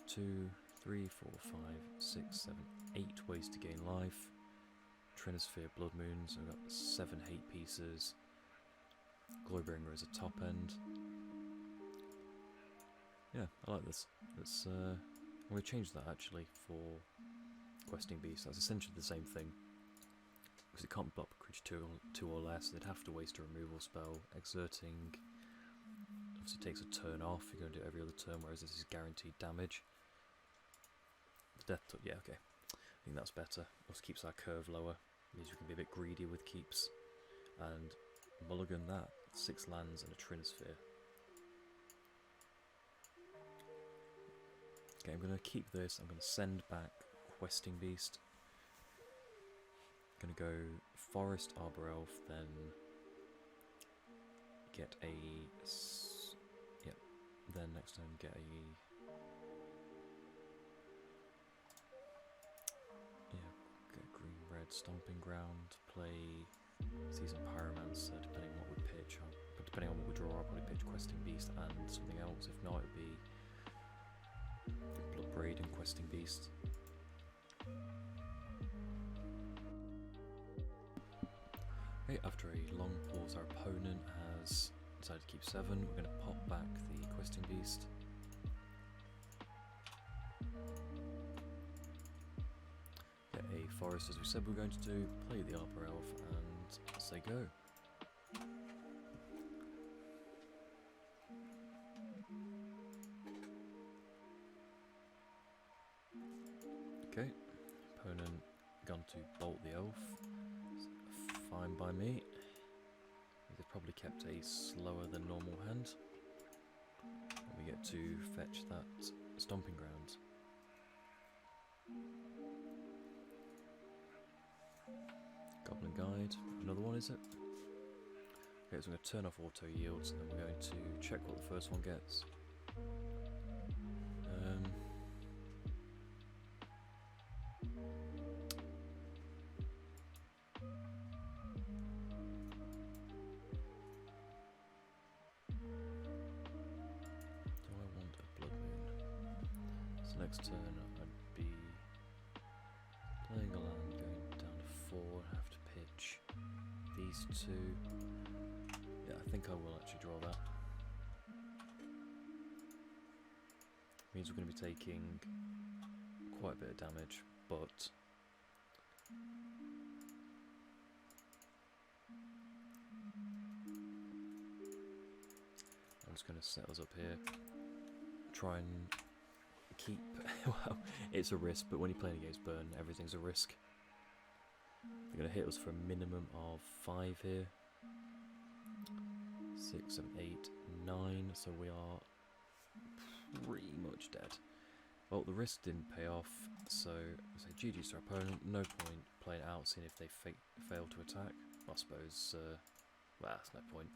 2, 3, 4, 5, 6, 7, 8 ways to gain life. Trinisphere Blood Moons, I've got 7 hate pieces. Glorybringer is a top end. Yeah, I like this. Let's I'm going to change that actually for Questing Beast. That's essentially the same thing, because it can't block a creature 2 or less. They'd have to waste a removal spell. Exerting obviously takes a turn off. You're going to do it every other turn, whereas this is guaranteed damage. The death touch, yeah, okay. I think that's better. Also keeps our curve lower. Means we can be a bit greedy with keeps. And mulligan that. 6 lands and a Trinisphere. Okay, I'm going to keep this. I'm going to send back Questing Beast. I'm going to go Forest, Arbor Elf, then get a... Yep, then next time get a... Yeah, get Green-Red Stomping Ground, play Seasoned Pyromancer, depending on what we pitch. But depending on what we draw, I'll probably pitch Questing Beast and something else. If not, it would be Bloodbraid and Questing Beast. Okay, after a long pause, our opponent has decided to keep 7. We're going to pop back the Questing Beast. Get a Forest as we said we were going to do, play the Arbor Elf, and say go. Okay, opponent gone to bolt the elf. Fine by me. They've probably kept a slower than normal hand. And we get to fetch that Stomping Ground. Goblin Guide. Another one, is it? Okay, so I'm going to turn off auto yields, and then we're going to check what the first one gets. Next turn I'd be playing a land, going down to 4, and have to pitch these two. Yeah, I think I will actually draw that. Means we're going to be taking quite a bit of damage, but I'm just going to set us up here, try and keep, well, it's a risk, but when you're playing against Burn, everything's a risk. They're going to hit us for a minimum of 5 here. 6, 7, 8, 9, so we are pretty much dead. Well, the risk didn't pay off, so I say GG's to our opponent. No point playing it out, seeing if they fail to attack. I suppose, well, that's no point.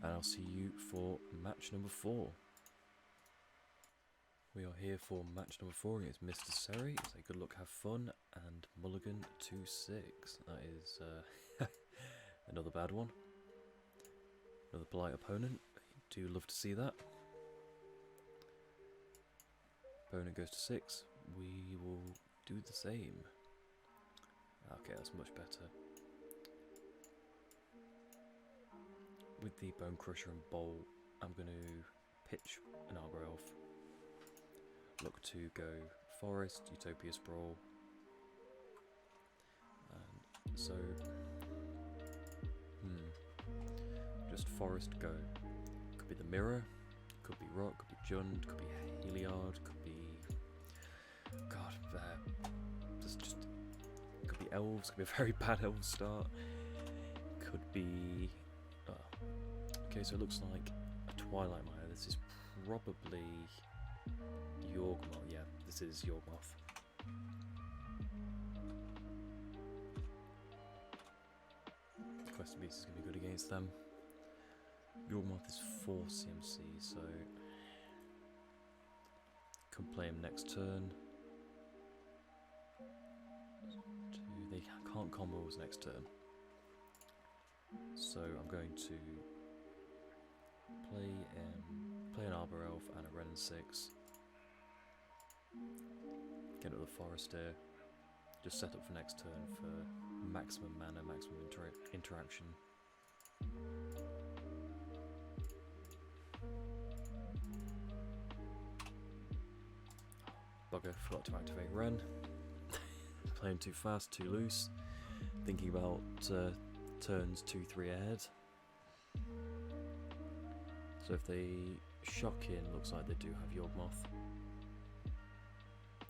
And I'll see you for match number 4. We are here for match number 4 against Mr. Seri. So good luck, have fun, and mulligan 2-6. That is another bad one. Another polite opponent. Do love to see that. Opponent goes to 6. We will do the same. Okay, that's much better. With the Bone Crusher and Bowl, I'm going to pitch an Arbor Elf. Look to go Forest, Utopia Sprawl. And so, just Forest go. Could be the Mirror, could be Rock, could be Jund, could be Heliard, could be, God, just could be Elves, could be a very bad Elf start. Could be, okay, so it looks like a Twilight Mire. This is probably Yawgmoth, yeah, this is Yawgmoth. Quest Beast is going to be good against them. Yawgmoth is 4 CMC, so can play him next turn. They can't combo us next turn, so I'm going to play an Arbor Elf and a Ren 6. Get up the Forest here. Just set up for next turn for maximum mana, maximum interaction. Bugger, forgot to activate Ren. Playing too fast, too loose. Thinking about turns 2-3 ahead. So if they shock in, looks like they do have Yawgmoth.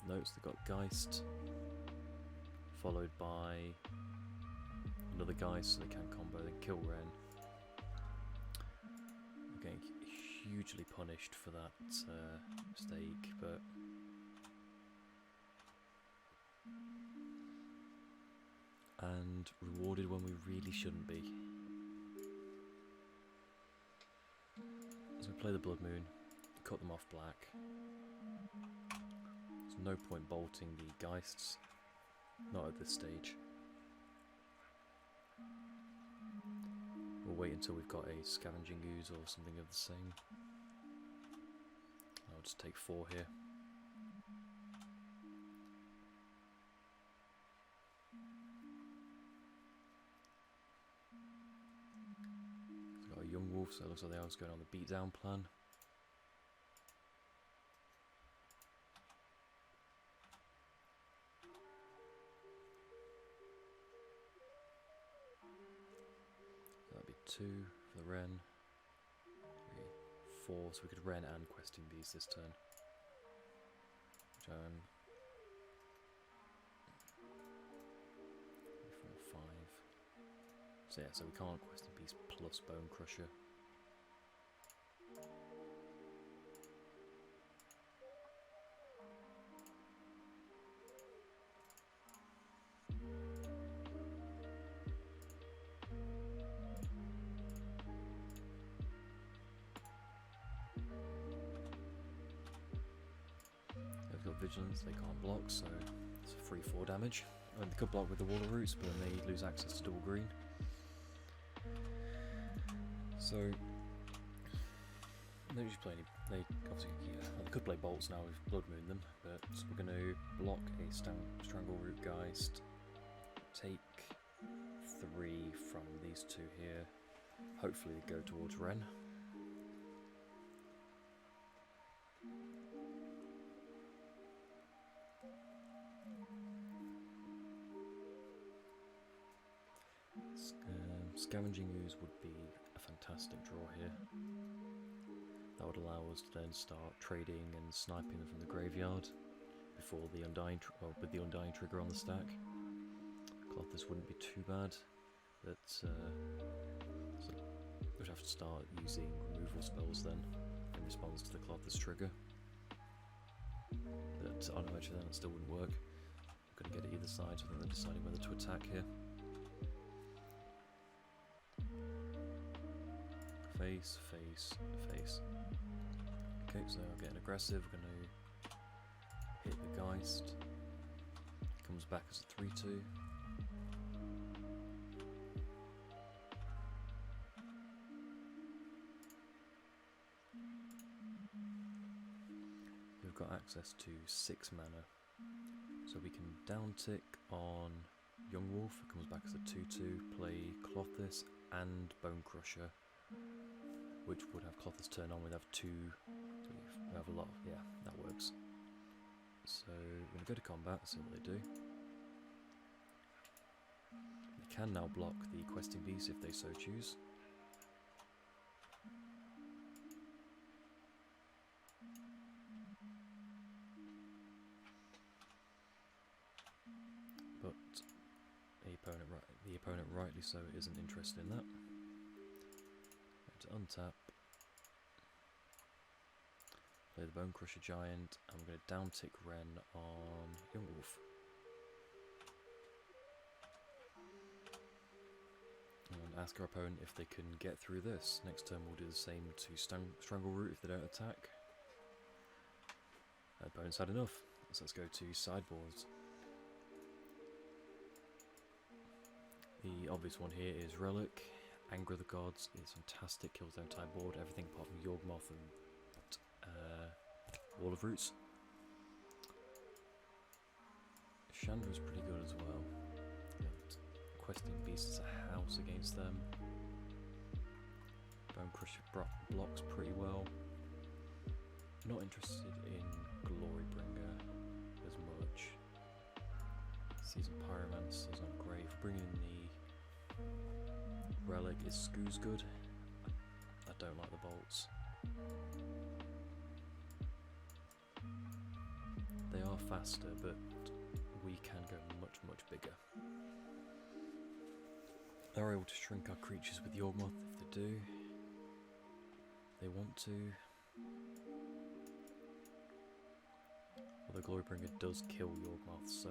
Notes they've got Geist, followed by another Geist, so they can combo, then kill Ren. I'm getting hugely punished for that mistake, but and rewarded when we really shouldn't be. So we play the Blood Moon, cut them off black. There's no point bolting the Geists, not at this stage. We'll wait until we've got a Scavenging Ooze or something of the same. I'll just take 4 here. We've got a Young Wolf, so it looks like they are going on the beatdown plan. That'd be 2 for the Ren. 3, 4, so we could Ren and Questing Beast this turn. Which 3, 4, 5. So yeah, so we can't Questing Beast plus Bone Crusher. Vigilance, they can't block, so it's a free 4 damage. I mean, they could block with the Wall of Roots, but then they lose access to double green. So they usually play they obviously they could play bolts now. We've Blood Moon them, but we're going to block a Strangleroot Geist. Take 3 from these 2 here. Hopefully they go towards Ren. Scavenging Ooze would be a fantastic draw here. That would allow us to then start trading and sniping them from the graveyard before the Undying, with the Undying trigger on the stack. Clothis wouldn't be too bad, but so we'd have to start using removal spells then in response to the Clothis trigger. But oh no, actually then it still wouldn't work. I'm going to get it either side, so I think they're deciding whether to attack here. Face, face, face. Okay, so I'm getting aggressive. We're going to hit the Geist. Comes back as a 3-2. We've got access to 6 mana, so we can down tick on Yawgmoth. It comes back as a 2-2. Play Clothis and Bone Crusher, which would have Clothis turn on. We'd have 2. So we have a lot. Yeah, that works. So we're going to go to combat, see what they do. They can now block the Questing Beast if they so choose. But the opponent rightly so isn't interested in that. To untap, play the Bone Crusher Giant, and we're going to down tick Ren on Yawgmoth. And ask our opponent if they can get through this. Next turn we'll do the same to Strangleroot if they don't attack. Our opponent's had enough, so let's go to sideboards. The obvious one here is Relic. Anger of the Gods is fantastic, kills their entire board, everything apart from Yawgmoth and Wall of Roots. Chandra's pretty good as well. Questing Beast is a house against them. Bone Crusher blocks pretty well. Not interested in Glorybringer as much. Season Pyromancers on Grave. Bringing in the Relic. Is Skoo's good? I don't like the bolts. They are faster, but we can go much, much bigger. They're able to shrink our creatures with Yawgmoth if they do. They want to. Well, the Glorybringer does kill Yawgmoth, so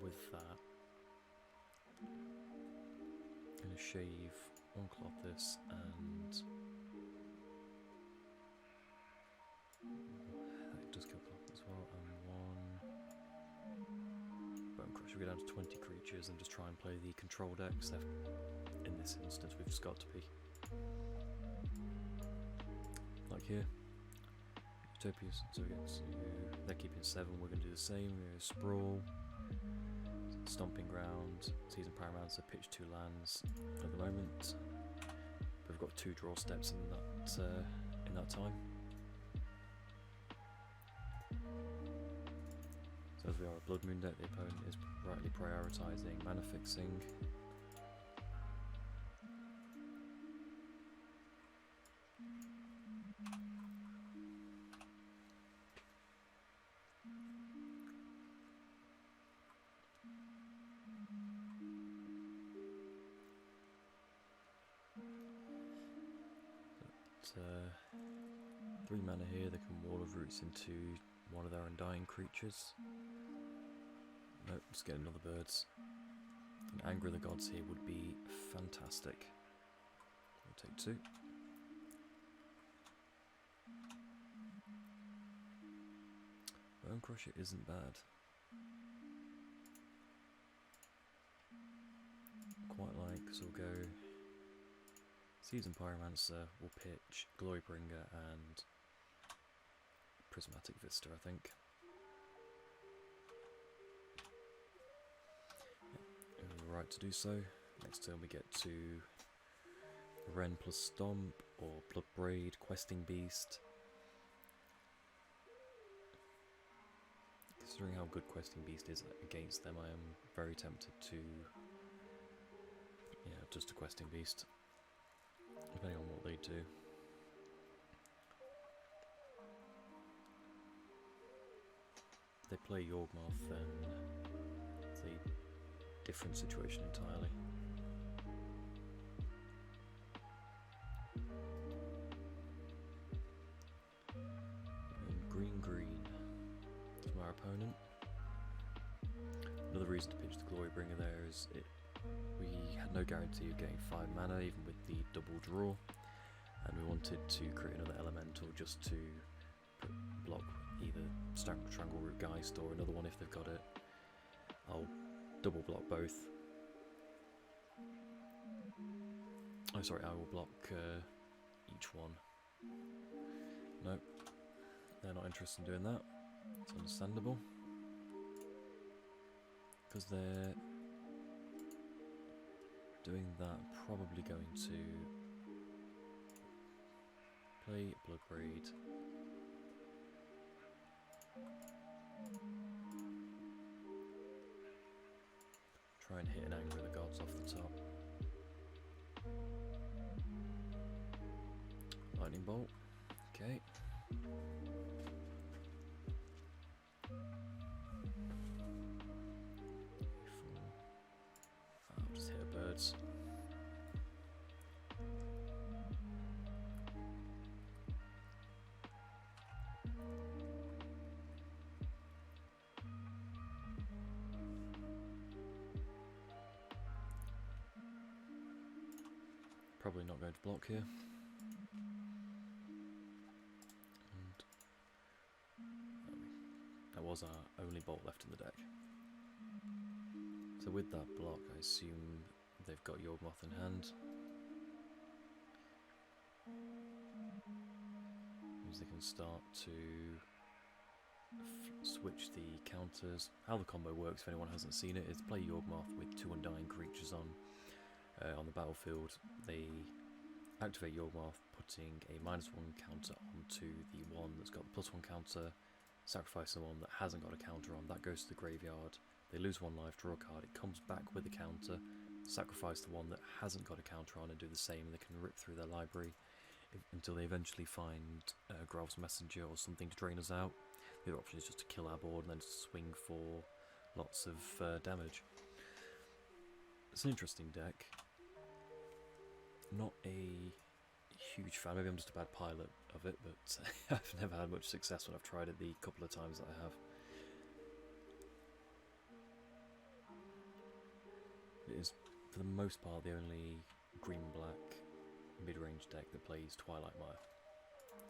with that, I'm going to shave one Clothis and that does kill Clothis as well, and one Bone Crusher. We go down to 20 creatures and just try and play the control decks. In this instance, we've just got to be like here. Utopias. So we get they're keeping 7. We're going to do the same. We're going to Sprawl. Stomping Ground, Season Pyromancer, pitch 2 lands at the moment. But we've got 2 draw steps in that time. So as we are a Blood Moon deck, the opponent is rightly prioritising mana fixing. But 3 mana here, they can Wall of Roots into one of their Undying creatures. Nope, just get another Birds. And Anger of the Gods here would be fantastic. We'll take 2. Bone Crusher isn't bad. Quite like, so we'll go Seasoned Pyromancer, we'll pitch Glorybringer and Prismatic Vista, I think. Yeah, we're right to do so. Next turn we get to Ren plus Stomp or Bloodbraid, Questing Beast. Considering how good Questing Beast is against them, I am very tempted to, yeah, just a Questing Beast, depending on what they do. If they play Yawgmoth, then it's a different situation entirely. Green from our opponent. Another reason to pitch the Glorybringer there is we had no guarantee of getting 5 mana, even with the double draw, and we wanted to create another elemental just to block either Strangleroot Geist or another one if they've got it. I'll double block both. Oh, sorry, I will block each one. No, they're not interested in doing that. It's understandable, because they're doing that, probably going to play Bloodbraid, try and hit an Anger of the Gods off the top. Lightning Bolt, okay. I'll just hit a birds. Probably not going to block here. And that was our only bolt left in the deck. So with that block, I assume they've got Yawgmoth in hand. Means they can start to switch the counters. How the combo works, if anyone hasn't seen it, is play Yawgmoth with 2 Undying creatures on the battlefield. They activate Yawgmoth, putting a -1 counter onto the one that's got the +1 counter, sacrifice the one that hasn't got a counter on, that goes to the graveyard. They lose 1 life, draw a card, it comes back with a counter, sacrifice the one that hasn't got a counter on and do the same, and they can rip through their library until they eventually find Graal's Messenger or something to drain us out. The other option is just to kill our board and then swing for lots of damage. It's an interesting deck. Not a huge fan, maybe I'm just a bad pilot of it, but I've never had much success when I've tried it the couple of times that I have. It is, for the most part, the only green-black mid-range deck that plays Twilight Mire.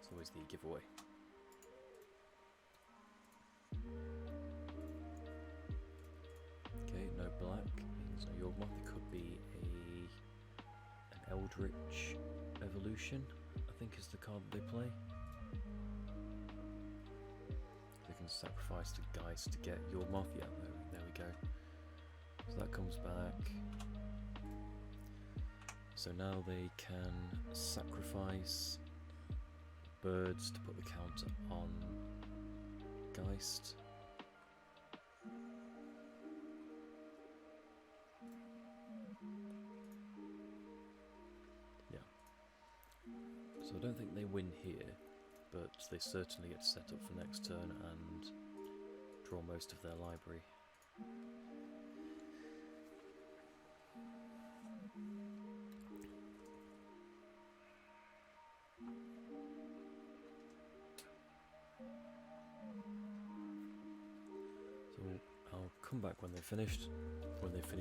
It's always the giveaway. Okay, no black means no Yawgmoth. It could be an Eldritch Evolution, I think is the card that they play. They can sacrifice the Geist to get Yawgmoth. Yeah, there we go. So that comes back. So now they can sacrifice birds to put the counter on Geist. Yeah. So I don't think they win here, but they certainly get set up for next turn and draw most of their library. I'll come back when they finish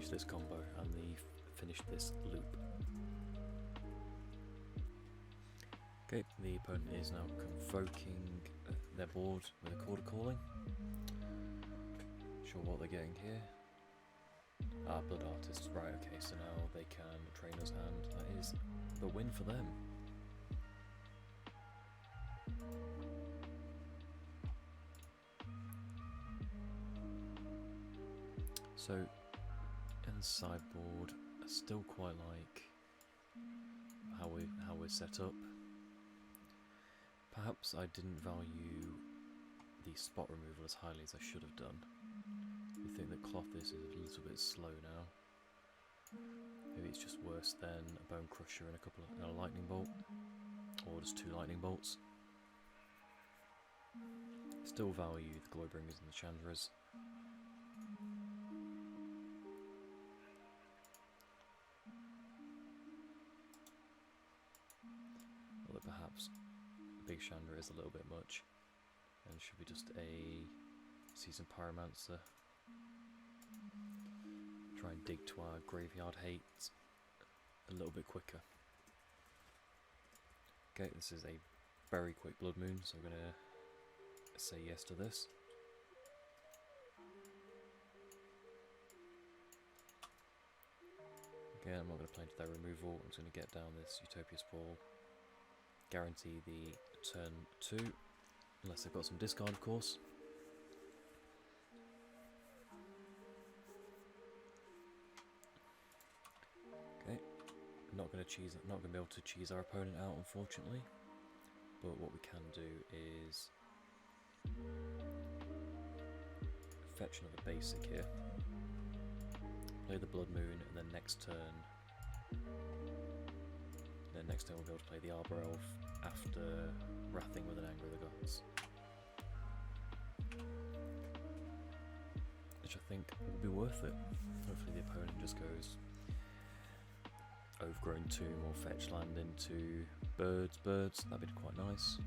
this combo and they finish this loop. Okay, the opponent is now convoking their board with a Quarter Calling. Sure what they're getting here. Ah, Blood Artists, right, okay, so now they can train us, and that is the win for them. So, in the sideboard, I still quite like how we're set up. Perhaps I didn't value the spot removal as highly as I should have done. You think that Cloth is a little bit slow now. Maybe it's just worse than a Bone Crusher and a Lightning Bolt, or just 2 Lightning Bolts. Still value the Glowbringers and the Chandras. Although perhaps a big Chandra is a little bit much, and should be just a Seasoned Pyromancer. Try and dig to our graveyard hate a little bit quicker. Okay, this is a very quick Blood Moon, so I'm going to say yes to this. Okay, I'm not going to play into their removal. I'm just going to get down this Utopia Sprawl. Guarantee the turn 2, unless they've got some discard, of course. Okay, not going to be able to cheese our opponent out, unfortunately. But what we can do is fetch another basic here. Play the Blood Moon, and then next turn we'll be able to play the Arbor Elf after Wrathing with an Anger of the Gods, which I think will be worth it. Hopefully the opponent just goes Overgrown Tomb or fetch land into birds, that'd be quite nice.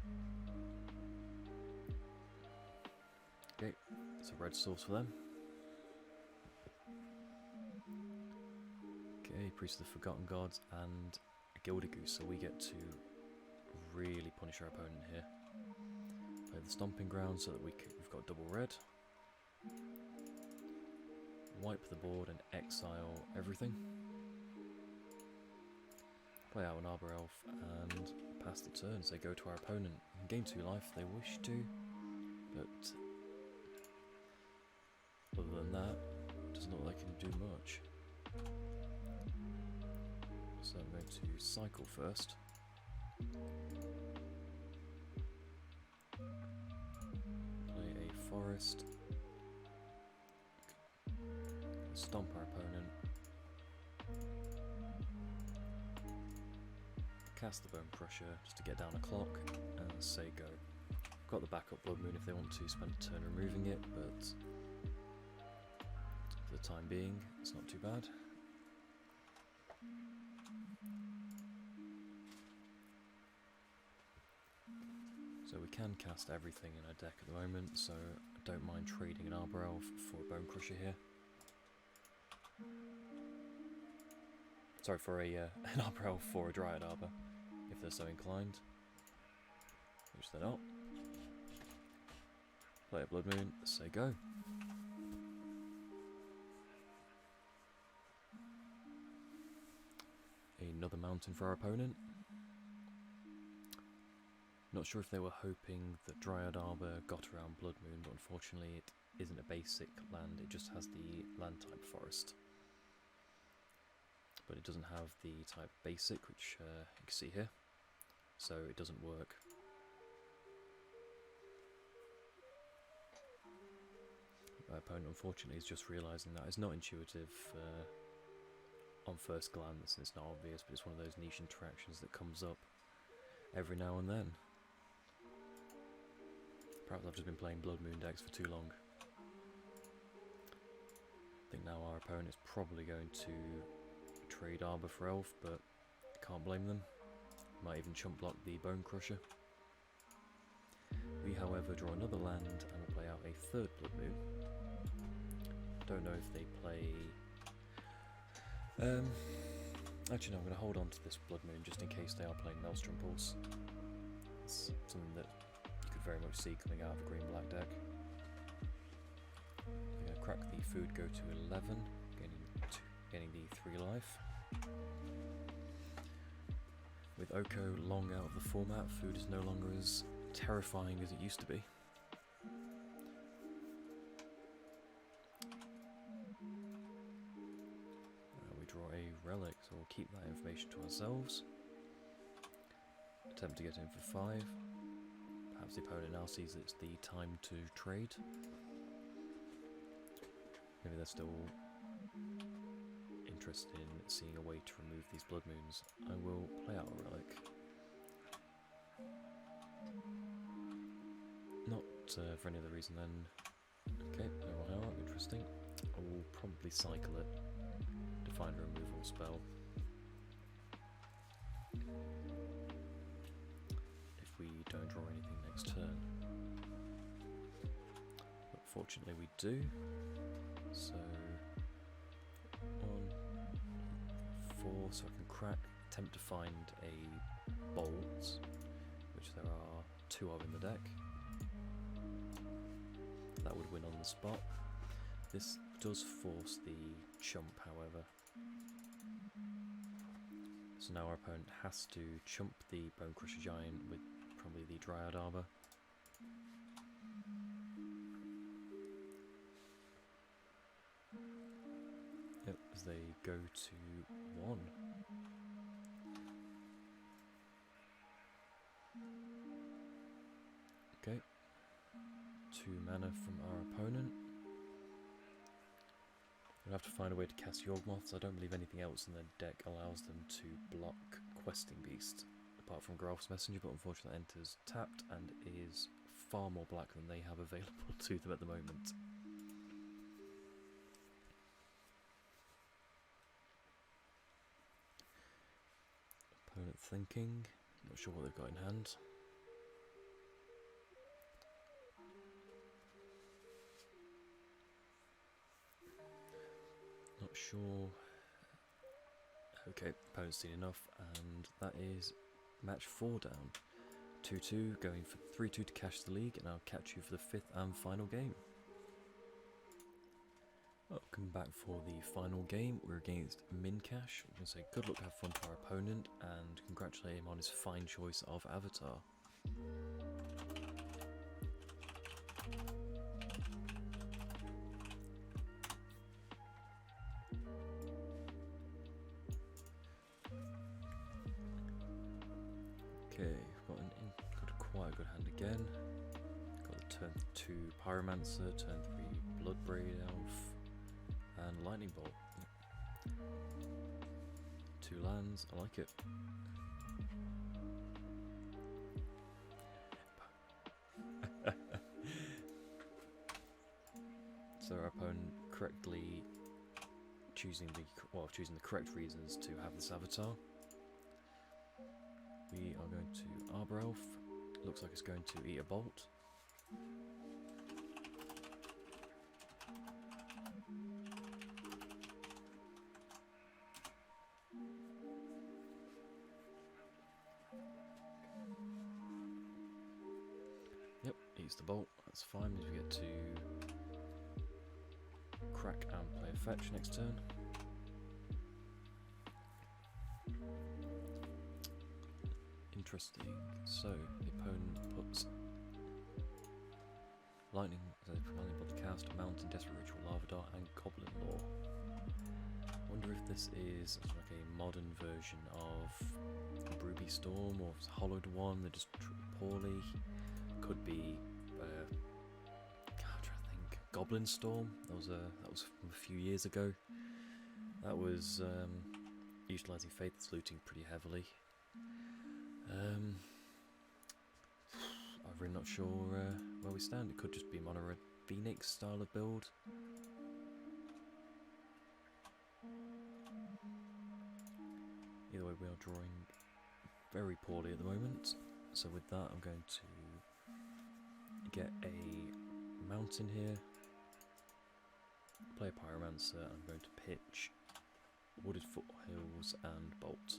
Okay, it's a red source for them. Okay, Priest of the Forgotten Gods and a Gilded Goose, so we get to really punish our opponent here. Play the Stomping Ground so that we've got double red. Wipe the board and exile everything. Play out an Arbor Elf and pass the turn, so they go to our opponent. Gain 2 life if they wish to, but other than that, doesn't look like they can do much. So I'm going to cycle first. Play a forest. Stomp our opponent. Cast the Bone Crusher just to get down a clock and say go. Got the backup Blood Moon if they want to spend a turn removing it, but for the time being, it's not too bad. So we can cast everything in our deck at the moment, so I don't mind trading an Arbor Elf for a Bone Crusher here. Sorry, for an Arbor Elf for a Dryad Arbor, if they're so inclined, which they're not. Play a Blood Moon, say go. Another mountain for our opponent. Not sure if they were hoping that Dryad Arbor got around Blood Moon, but unfortunately it isn't a basic land, it just has the land type forest. But it doesn't have the type basic, which you can see here, so it doesn't work. My opponent unfortunately is just realising that it's not intuitive on first glance, and it's not obvious, but it's one of those niche interactions that comes up every now and then. Perhaps I've just been playing Blood Moon decks for too long. I think now our opponent is probably going to trade Arbor for Elf, but can't blame them. Might even chump block the Bone Crusher. We however draw another land and will play out a third Blood Moon. Don't know if they play... actually no, I'm going to hold on to this Blood Moon just in case they are playing Maelstrom Pulse. It's something that you could very much see coming out of a green-black deck. I think I crack the food, go to 11, gaining the 3 life. With Oko long out of the format, food is no longer as terrifying as it used to be. We draw a relic, so we'll keep that information to ourselves. Attempt to get in for 5. Perhaps the opponent now sees it's the time to trade. Maybe they're still interested in seeing a way to remove these blood moons. I will play out a relic. Not for any other reason then. Okay, no 1 hour, interesting. I will probably cycle it to find a removal spell. If we don't draw anything next turn. But fortunately we do. So 1, 4, so I can crack, attempt to find a bolt, which there are 2 of in the deck. That would win on the spot. This does force the chump, however. So now our opponent has to chump the Bone Crusher Giant with probably the Dryad Arbor. Yep, as they go to 1. Okay. 2 mana from our opponent. We'll have to find a way to cast Yawgmoths. I don't believe anything else in their deck allows them to block Questing Beast, apart from Graf's Messenger, but unfortunately that enters tapped and is far more black than they have available to them at the moment. Opponent thinking, not sure what they've got in hand. Not sure. Okay, opponent's seen enough, and that is match 4 down. 2-2, going for 3-2 to cash the league, and I'll catch you for the 5th and final game. Welcome back for the final game. We're against Mincash. We're going to say good luck, have fun to our opponent, and congratulate him on his fine choice of avatar. Okay, we've got quite a good hand again. Got the turn 2 Pyromancer, turn 3 Bloodbraid Elf, and Lightning Bolt. Yep. 2 lands, I like it. So our opponent correctly choosing the correct reasons to have this avatar. We are going to Arbor Elf. Looks like it's going to eat a bolt. Yep, eats the bolt. That's fine. Means we get to crack and play a fetch next turn. Interesting. So the opponent puts lightning bolt to cast, Mountain, Desperate Ritual, Lava Dart, and Goblin Lore. I wonder if this is like a modern version of Ruby Storm, or if it's a hollowed one that just poorly. Could be. I'm trying to think. Goblin Storm. That was from a few years ago. That was utilising Faithless Looting pretty heavily. I'm really not sure where we stand. It could just be Mono Red Phoenix style of build. Either way, we are drawing very poorly at the moment. So with that, I'm going to get a mountain here, play a Pyromancer. I'm going to pitch Wooded Foothills and Bolt.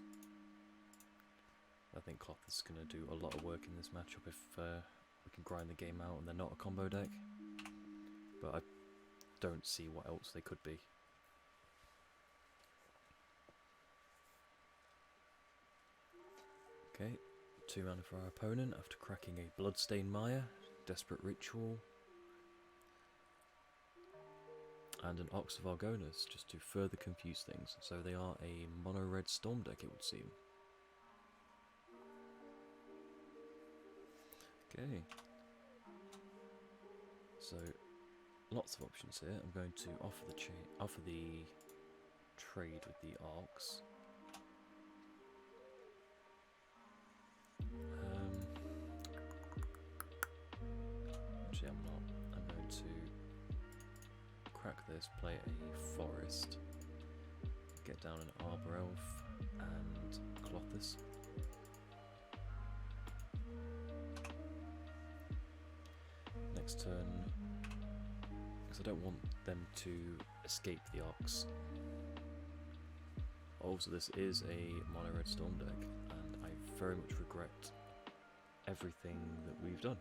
I think Cloth is going to do a lot of work in this matchup if we can grind the game out and they're not a combo deck. But I don't see what else they could be. Okay, 2 mana for our opponent after cracking a Bloodstained Mire, Desperate Ritual, and an Ox of Argonas, just to further confuse things. So they are a mono-red Storm deck, it would seem. Okay. So, lots of options here. I'm going to offer the trade with the Arcs. Actually, I'm not. I'm going to crack this, play a Forest, get down an Arbor Elf, and Clothis. Next turn, because I don't want them to escape the Ox. Also, this is a mono-red Storm deck, and I very much regret everything that we've done.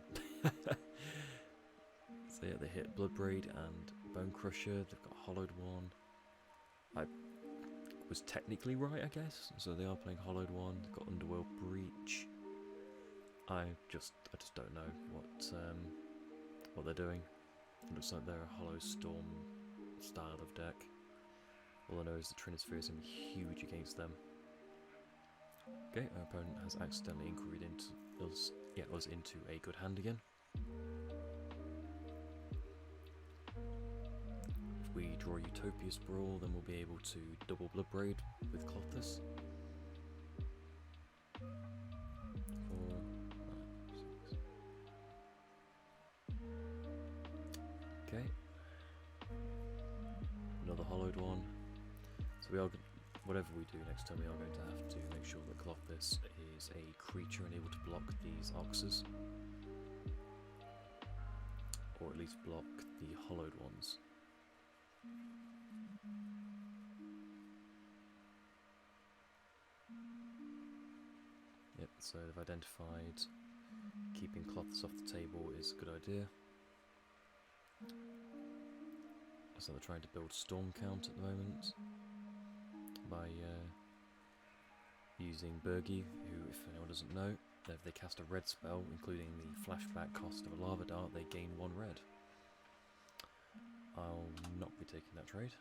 So yeah, they hit Bloodbraid and Bone Crusher, they've got Hollowed One. I was technically right, I guess, so they are playing Hollowed One, they've got Underworld Breach. I just don't know what they're doing. It looks like they're a Hollow Storm style of deck. All I know is the Trinisphere is going to be huge against them. Okay, our opponent has accidentally inquired into us into a good hand again. If we draw Utopia Sprawl, then we'll be able to double Bloodbraid with Clothis. 4, 5, 6. Okay. Another Hollowed One. So we are, whatever we do next time, we are going to have to make sure that Clothis is a creature and able to block these Oxes. Or at least block the Hollowed Ones. Yep, so they've identified keeping Clothis off the table is a good idea. So they're trying to build Storm Count at the moment by using Bergie, who, if anyone doesn't know, if they cast a red spell, including the flashback cost of a Lava Dart, they gain 1 red. I'll not be taking that trade.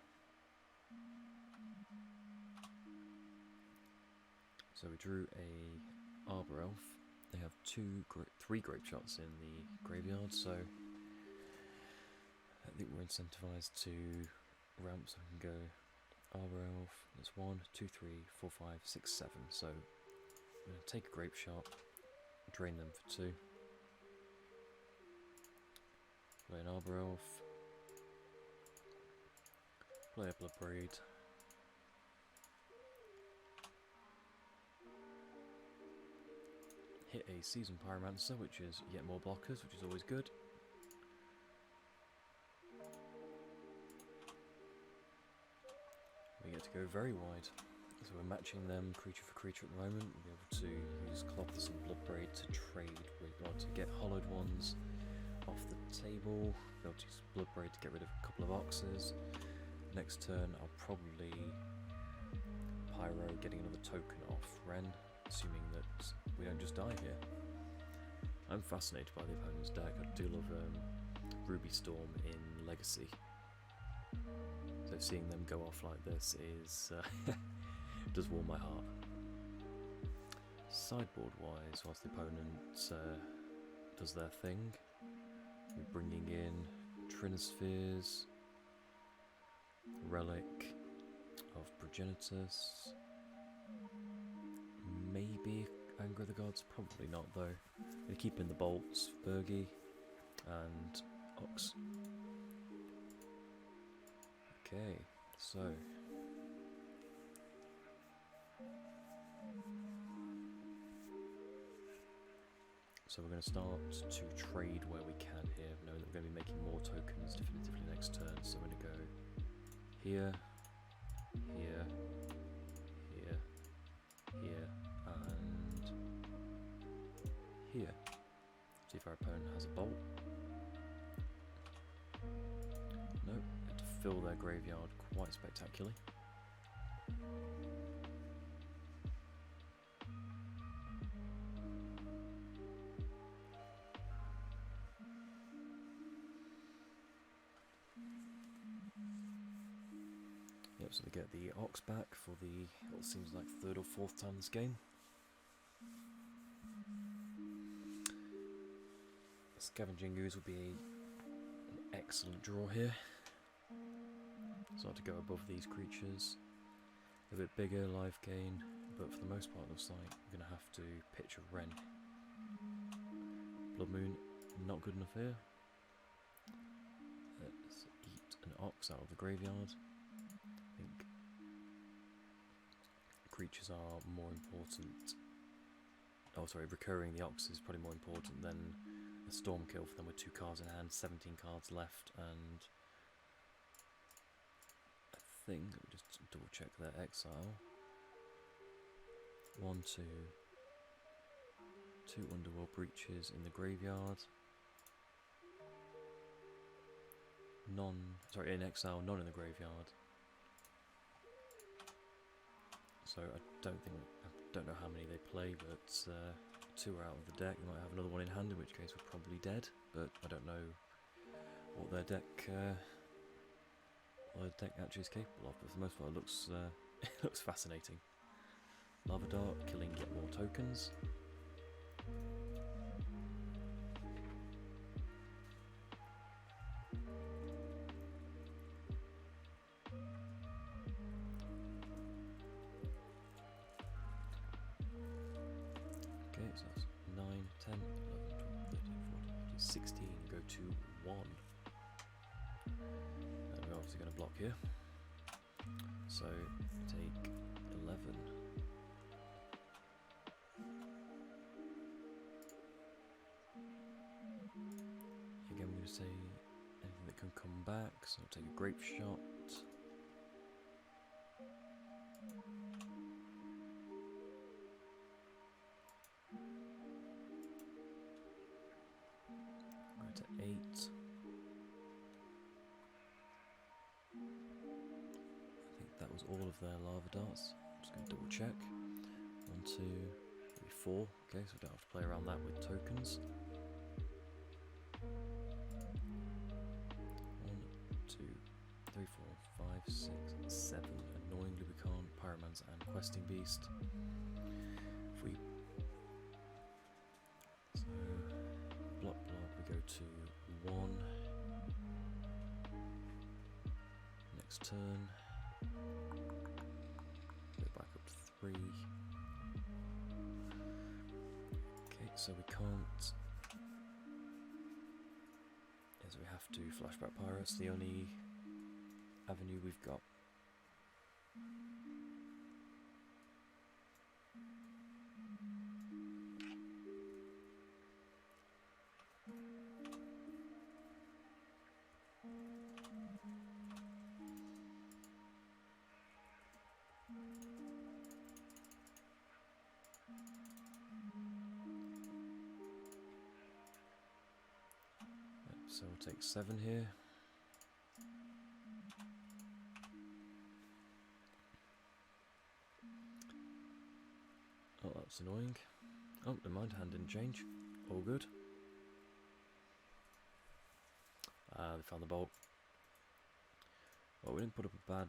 So we drew a Arbor Elf. They have 3 Grape Shots in the graveyard, so I think we're incentivized to ramp, so we can go Arbor Elf. That's 1, 2, 3, 4, 5, 6, 7. So I'm going to take a Grape Shot, drain them for 2. Play an Arbor Elf. Play a Bloodbraid. Hit a Seasoned Pyromancer, which is yet more blockers, which is always good. We get to go very wide. So we're matching them creature for creature at the moment. We'll be able to use Clothis and Bloodbraid to trade with regard to get Hollowed Ones off the table. We'll be able to use Bloodbraid to get rid of a couple of Oxes. Next turn I'll probably Pyro, getting another token off Ren, assuming that we don't just die here. I'm fascinated by the opponent's deck. I do love Ruby Storm in Legacy. So seeing them go off like this is does warm my heart. Sideboard wise, whilst the opponent does their thing, we're bringing in Trinispheres, Relic of Progenitus, maybe Anger of the Gods, probably not though. We're keeping the bolts, Bergie and Ox. Okay, so we're going to start to trade where we can here, knowing that we're going to be making more tokens definitively next turn. So we're going to go here, here, here, here, and here. See if our opponent has a bolt. Nope, it fill their graveyard quite spectacularly. Yep, so they get the Ox back for the, what seems like third or fourth time this game. Scavenging Ooze would be an excellent draw here. So I have to go above these creatures. A bit bigger, life gain, but for the most part it looks like I'm going to have to pitch a Wren. Blood Moon, not good enough here. Let's eat an Ox out of the graveyard. I think creatures are more important. Oh sorry, recurring the Ox is probably more important than a Storm kill for them with 2 cards in hand, 17 cards left, and I think, let me just double check their exile. 1, 2, 2 Underworld Breaches in the graveyard. None, sorry, in exile, none in the graveyard. So I don't know how many they play, but 2 are out of the deck. They might have another one in hand, in which case we're probably dead. But I don't know what their deck actually is capable of. But for the most part, it looks it looks fascinating. Lava Dart, killing yet more tokens. Okay, so that's 9, 10, 11, 12, 13, 14, 15, 16, go to 1. And we're obviously going to block here. So take 11. Again, we're going to say anything that can come back, so I'll take a Grape Shot. Go to 8. I think that was all of their lava darts. I'm just going to double check. 1, 2, 3, 4. Okay, so we don't have to play around that with tokens. 1, 2, 3, 4, 5, 6, 7. Annoyingly, we can't Pyromancer and Questing Beast. If we block, we go to 1. Next turn. Go back up to 3. Okay, so we can't. Yes, we have to Flashback Pyro. It's the only avenue we've got. So we'll take 7 here. Oh, that's annoying. Oh, never mind, hand didn't change. All good. They found the bolt. Well, we didn't put up a bad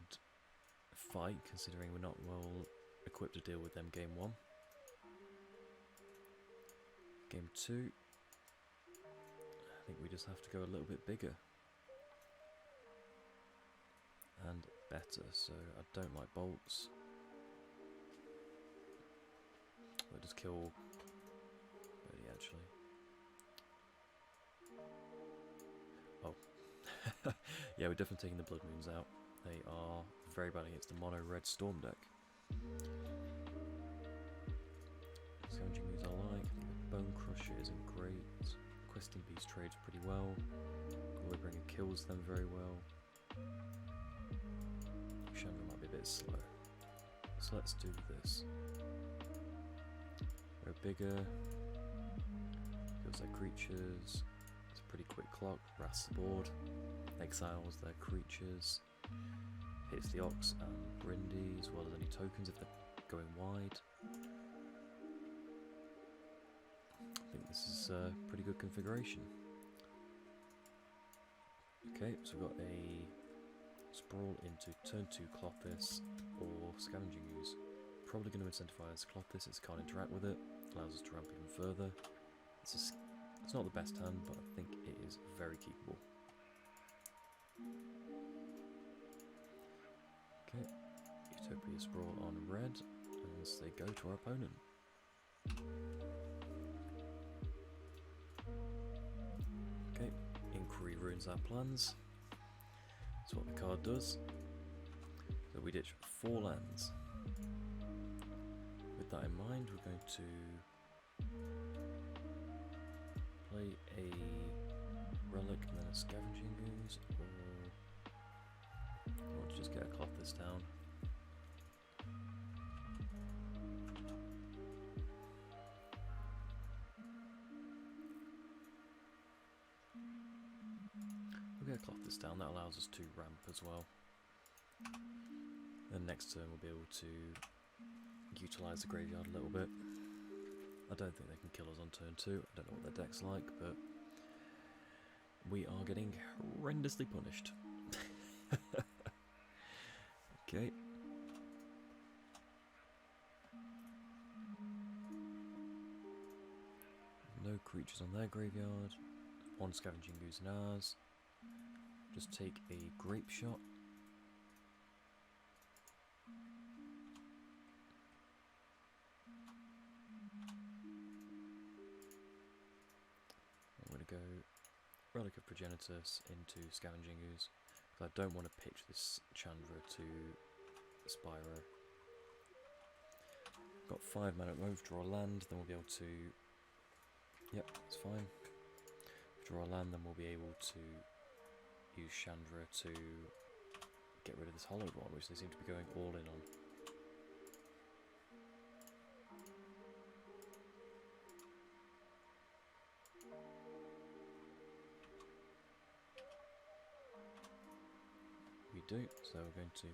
fight, considering we're not well equipped to deal with them game 1. Game 2. I think we just have to go a little bit bigger and better, so I don't like bolts. We'll just kill Birdie actually. Oh, yeah, we're definitely taking the Blood Moons out. They are very bad against the mono red Storm deck. Scavenging Ooze I like. Bone Crusher isn't great. Questing Beast trades pretty well. Bringer kills them very well. Chandra might be a bit slow. So let's do this. We're bigger. Kills their creatures. It's a pretty quick clock. Wraths the board. exiles their creatures, hits the Ox and Brindy, as well as any tokens if they're going wide. I think this is a pretty good configuration. Okay, so we've got a Sprawl into turn 2 Clothis or Scavenging Ooze. Probably going to incentivise Clothis, it can't interact with it, allows us to ramp even further. It's not the best hand, but I think it is very keepable. Okay, Utopia Sprawl on red, as they go to our opponent. Okay, Inquiry ruins our plans. That's what the card does. So we ditch 4 lands. With that in mind, we're going to play a Relic and then a Scavenging Ooze, or I want to just get a Clothis down. We'll get a Clothis down, that allows us to ramp as well. Then next turn we'll be able to utilise the graveyard a little bit. I don't think they can kill us on turn 2, I don't know what their deck's like, but we are getting horrendously punished. Okay. No creatures on their graveyard. 1 Scavenging Ooze in ours. Just take a Grape Shot. I'm going to go Relic of Progenitus into Scavenging Ooze, because I don't want to pitch this Chandra to Spyro. Got 5 mana at the moment, draw a land, then we'll be able to... Yep, that's fine. Draw a land, then we'll be able to use Chandra to get rid of this hollowed one, which they seem to be going all in on. We do, so we're going to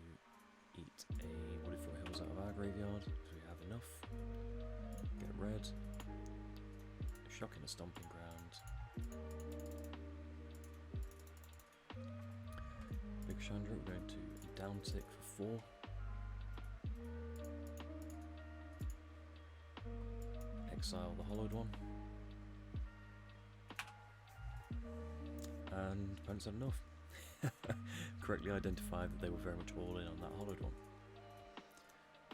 eat a Wooded Foothills out of our graveyard, because we have enough. Get red. Shock in a Stomping Ground. Big Chandra, we're going to downtick for 4. Exile the hollowed one. And opponents had enough. Correctly identified that they were very much all in on that hollowed one.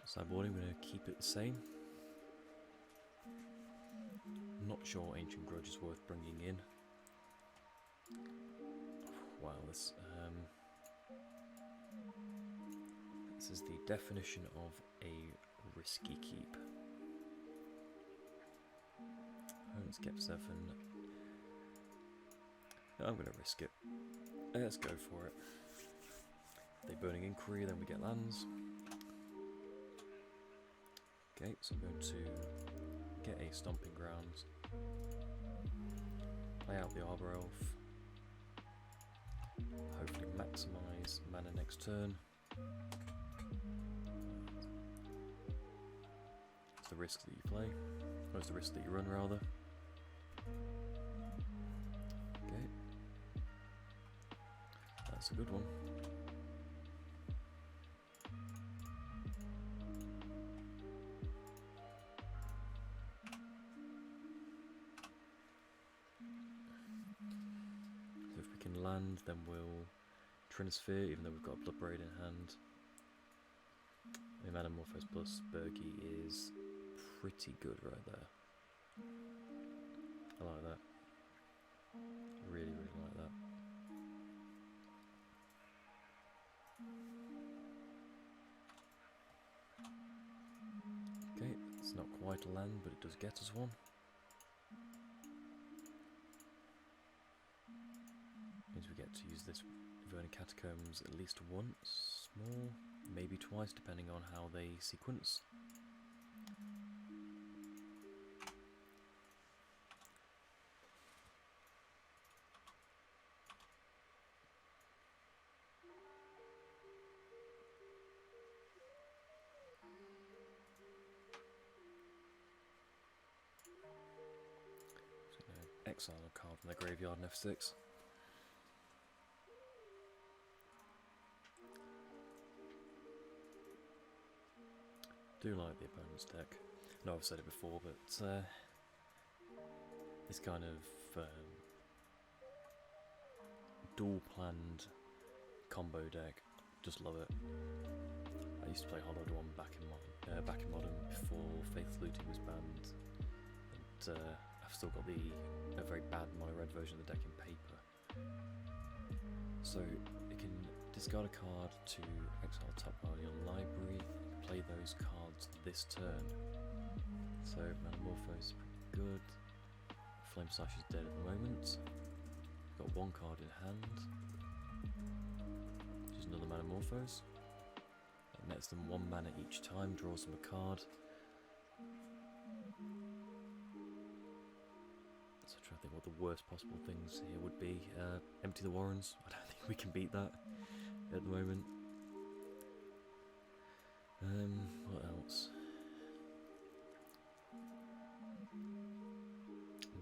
Sideboarding, we're going to keep it the same. Not sure Ancient Grudge is worth bringing in. Wow, this is the definition of a risky keep. Let's get 7. I'm going to risk it. Let's go for it. They Burning Inquiry, then we get lands. Okay, so I'm going to get a Stomping Ground. Play out the Arbor Elf. Hopefully maximise mana next turn. It's the risk that you play. Or it's the risk that you run, rather. Okay. That's a good one. So if we can land, then we'll Trinisphere, even though we've got a Bloodbraid in hand. The Metamorphose plus Bergie is pretty good right there. I like that. Really, really like that. Okay, it's not quite a land, but it does get us one. Means we get to use this Vernon Catacombs at least once more, maybe twice, depending on how they sequence. exile a card from their graveyard in F6. Do like the opponent's deck. I know I've said it before, but this kind of dual planned combo deck, just love it. I used to play Hollowed One back in Modern before Faith Looting was banned, and I've still got a very bad mono red version of the deck in paper. So it can discard a card to exile top pile of your library, play those cards this turn. So Metamorphose is pretty good. Flame Slash is dead at the moment. Got one card in hand. Just another Metamorphose. It nets them 1 mana each time, draws them a card. So I'm trying to think what the worst possible things here would be. Empty the Warrens. I don't think we can beat that at the moment. What else?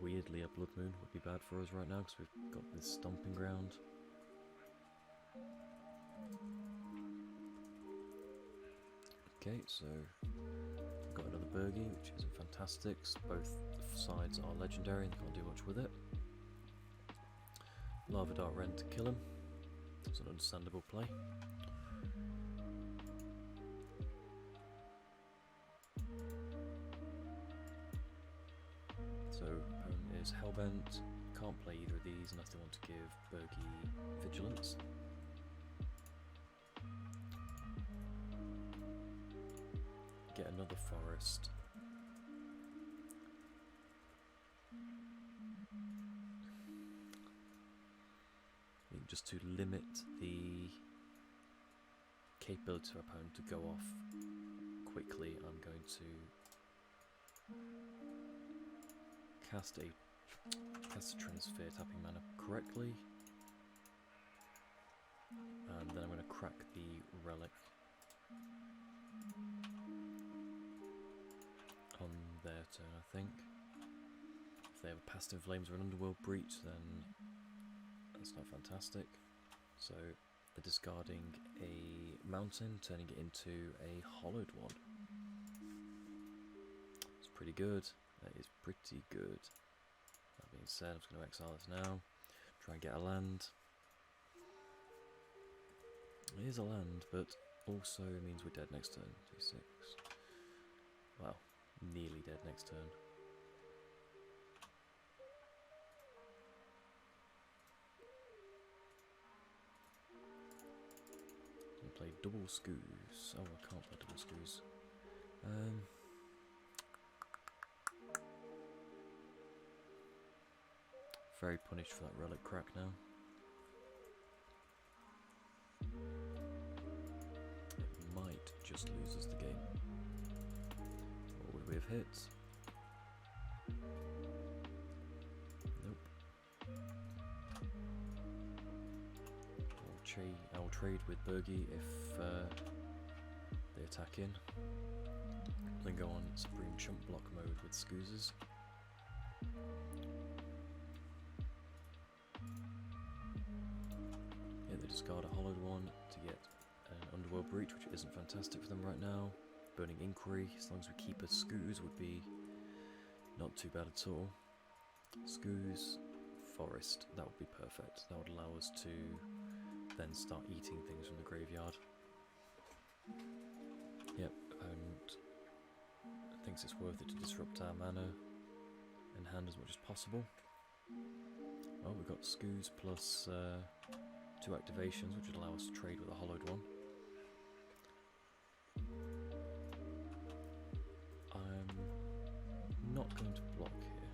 Weirdly, a Blood Moon would be bad for us right now because we've got this Stomping Ground. Okay, so we've got another Burgie, which isn't fantastic. Both sides are legendary and they can't do much with it. Lava Dart Ren to kill him. It's an understandable play. So opponent is Hellbent, can't play either of these unless they want to give Burgie Vigilance. Get another Forest. I think just to limit the capability of our opponent to go off quickly, I'm going to cast a Transfer tapping mana correctly, and then I'm going to crack the Relic on their turn, I think. If they have a Past in Flames or an Underworld Breach, then that's not fantastic. So they're discarding a Mountain, turning it into a Hollowed One. It's pretty good. That is pretty good. That being said, I'm just going to exile this now. Try and get a land. It is a land, but also means we're dead next turn. 2-6. Well, nearly dead next turn. I'll play double Scoos. Oh, I can't play double Scoos. Very punished for that Relic crack now. It might just lose us the game. What would we have hit? Nope. I'll trade with Burgie if they attack in. Then go on Supreme Chump Block mode with Scoozers. They discard a Hollowed One to get an Underworld Breach, which isn't fantastic for them right now. Burning Inquiry, as long as we keep a Scoos, would be not too bad at all. Scoos, Forest, that would be perfect. That would allow us to then start eating things from the graveyard. Yep, opponent thinks it's worth it to disrupt our mana and hand as much as possible. Oh, we've got Scoos plus 2 activations, which would allow us to trade with a Hollowed One. I'm not going to block here.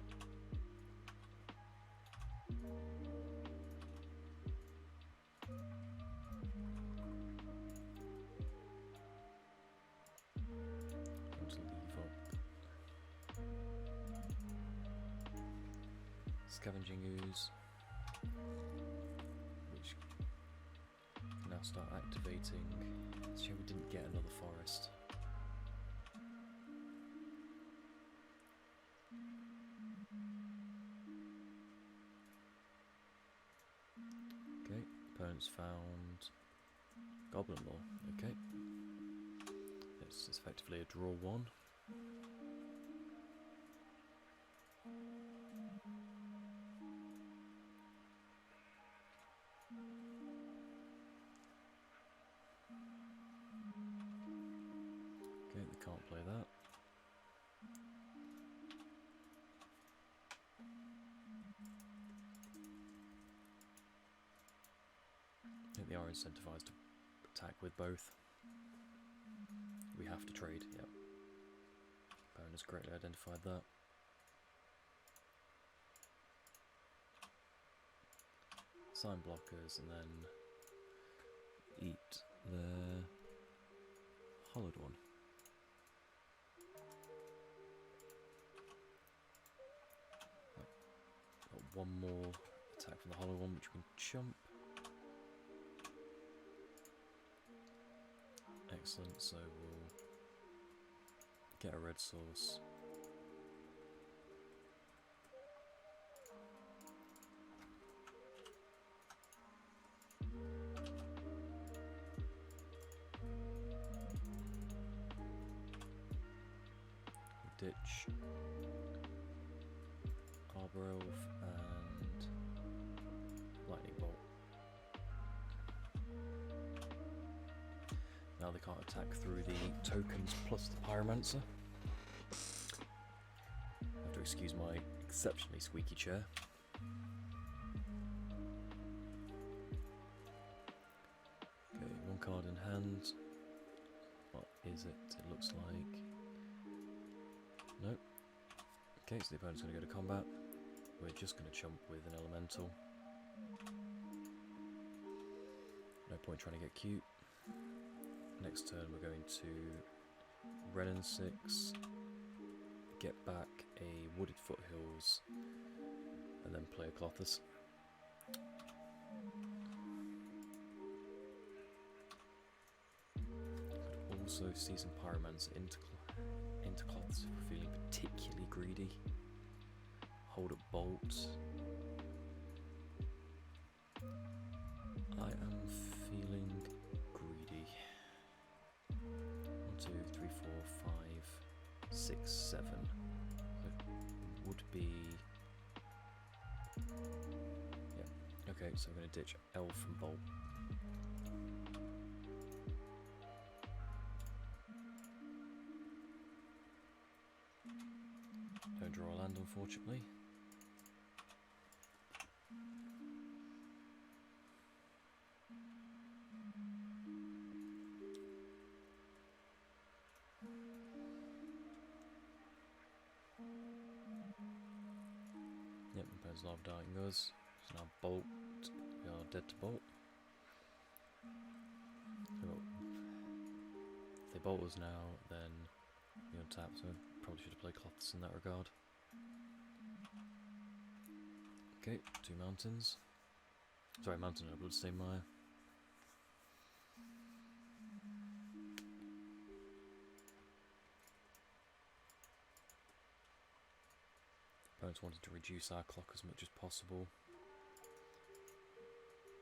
I'm going to leave up Scavenging Ooze, which now start activating. Let's see how we didn't get another Forest. items found. Goblin Law, okay. It's effectively a draw 1. Okay, they can't play that. I think they are incentivized to attack with both. We have to trade, yep. Baron has correctly identified that. Sign blockers and then eat the hollowed one. Got one more attack from the hollow one which we can chump. Excellent, so we'll get a red source. Ditch Arbor Elf and Lightning Bolt. Now they can't attack through the tokens plus the Pyromancer. I have to excuse my exceptionally squeaky chair. Okay, one card in hand. What is it? It looks like... Nope. Okay, so the opponent's going to go to combat. We're just going to chump with an elemental. No point trying to get cute. Next turn we're going to red and 6, get back a Wooded Foothills, and then play a Clothis. Could also see some Pyromancer into Clothis if we're feeling particularly greedy. Hold up Bolt. I am feeling greedy. 1, 2, 3, 4, 5, 6, 7. It would be... Yeah. Okay, so I'm going to ditch Elf and Bolt. Don't draw a land, unfortunately. Yep, there's a lot of dying goes. So now Bolt. We are dead to Bolt. So if they bolt us now, then we untap, so probably should have played Cloths in that regard. Okay, 2 mountains. Sorry, mountain and a Bloodstained Mire. Opponents wanted to reduce our clock as much as possible.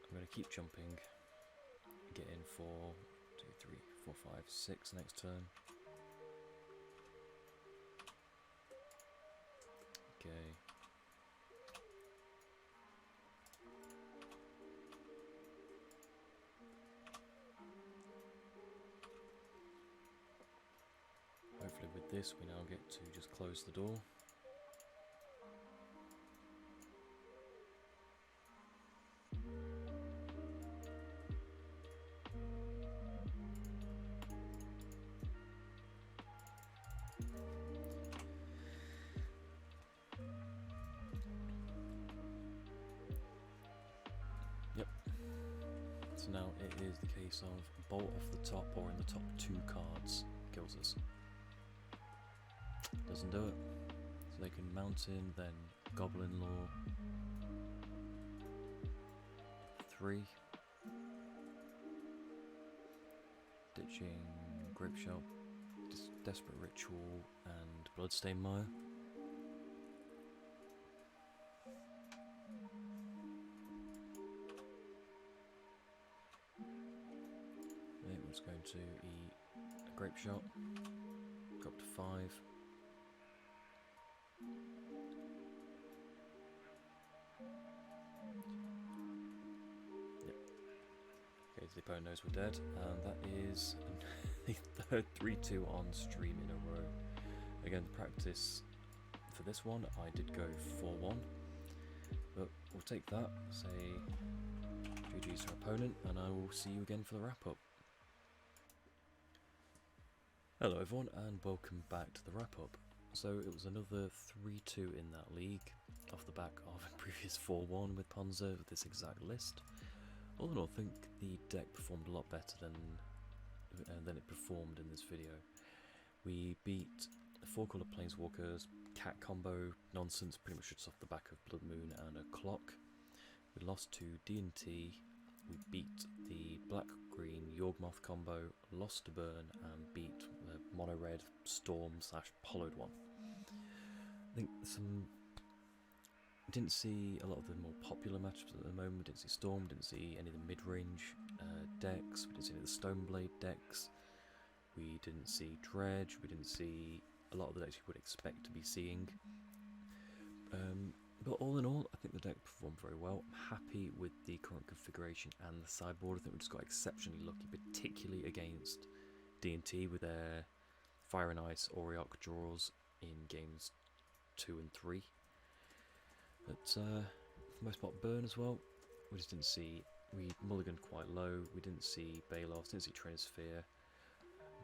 I'm going to keep jumping. Get in for 2, 3, 4, 5, 6 next turn. Okay. Hopefully with this we now get to just close the door. Yep. So now it is the case of bolt off the top or in the top 2 cards kills us. Doesn't do it. So they can mountain, then Goblin Law. 3. Ditching Grape Shot, Desperate Ritual, and Bloodstained Mire. I'm just going to eat a grape shot, go up to 5. Yep. Okay, so the opponent knows we're dead, and that is the third 3-2 on stream in a row. Again, the practice for this one, I did go 4-1, but we'll take that, say GG's to our opponent, and I will see you again for the wrap-up. Hello everyone, and welcome back to the wrap-up. So it was another 3-2 in that league, off the back of a previous 4-1 with Ponza with this exact list. All in all, I think the deck performed a lot better than it performed in this video. We beat 4-colour Planeswalkers, Cat Combo, nonsense, pretty much just off the back of Blood Moon and a Clock. We lost to D&T, we beat the Black-Green Yawgmoth Combo, lost to Burn, and beat the Mono-Red Storm/Hollowed one. I think didn't see a lot of the more popular matchups at the moment. Didn't see Storm, didn't see any of the mid-range decks, we didn't see any of the Stoneblade decks, we didn't see Dredge, we didn't see a lot of the decks you would expect to be seeing. But all in all, I think the deck performed very well. I'm happy with the current configuration and the sideboard. I think we just got exceptionally lucky, particularly against D&T with their Fire and Ice Auriok draws in games 2 and 3. But for the most part, Burn as well. We just didn't see. We mulliganed quite low. We didn't see Bailos, didn't see Trinisphere.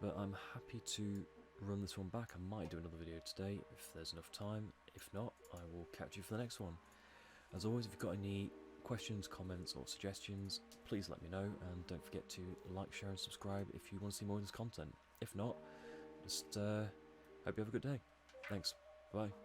But I'm happy to run this one back. I might do another video today if there's enough time. If not, I will catch you for the next one. As always, if you've got any questions, comments or suggestions, please let me know, and don't forget to like, share and subscribe if you want to see more of this content. If not, just hope you have a good day. Thanks. Bye.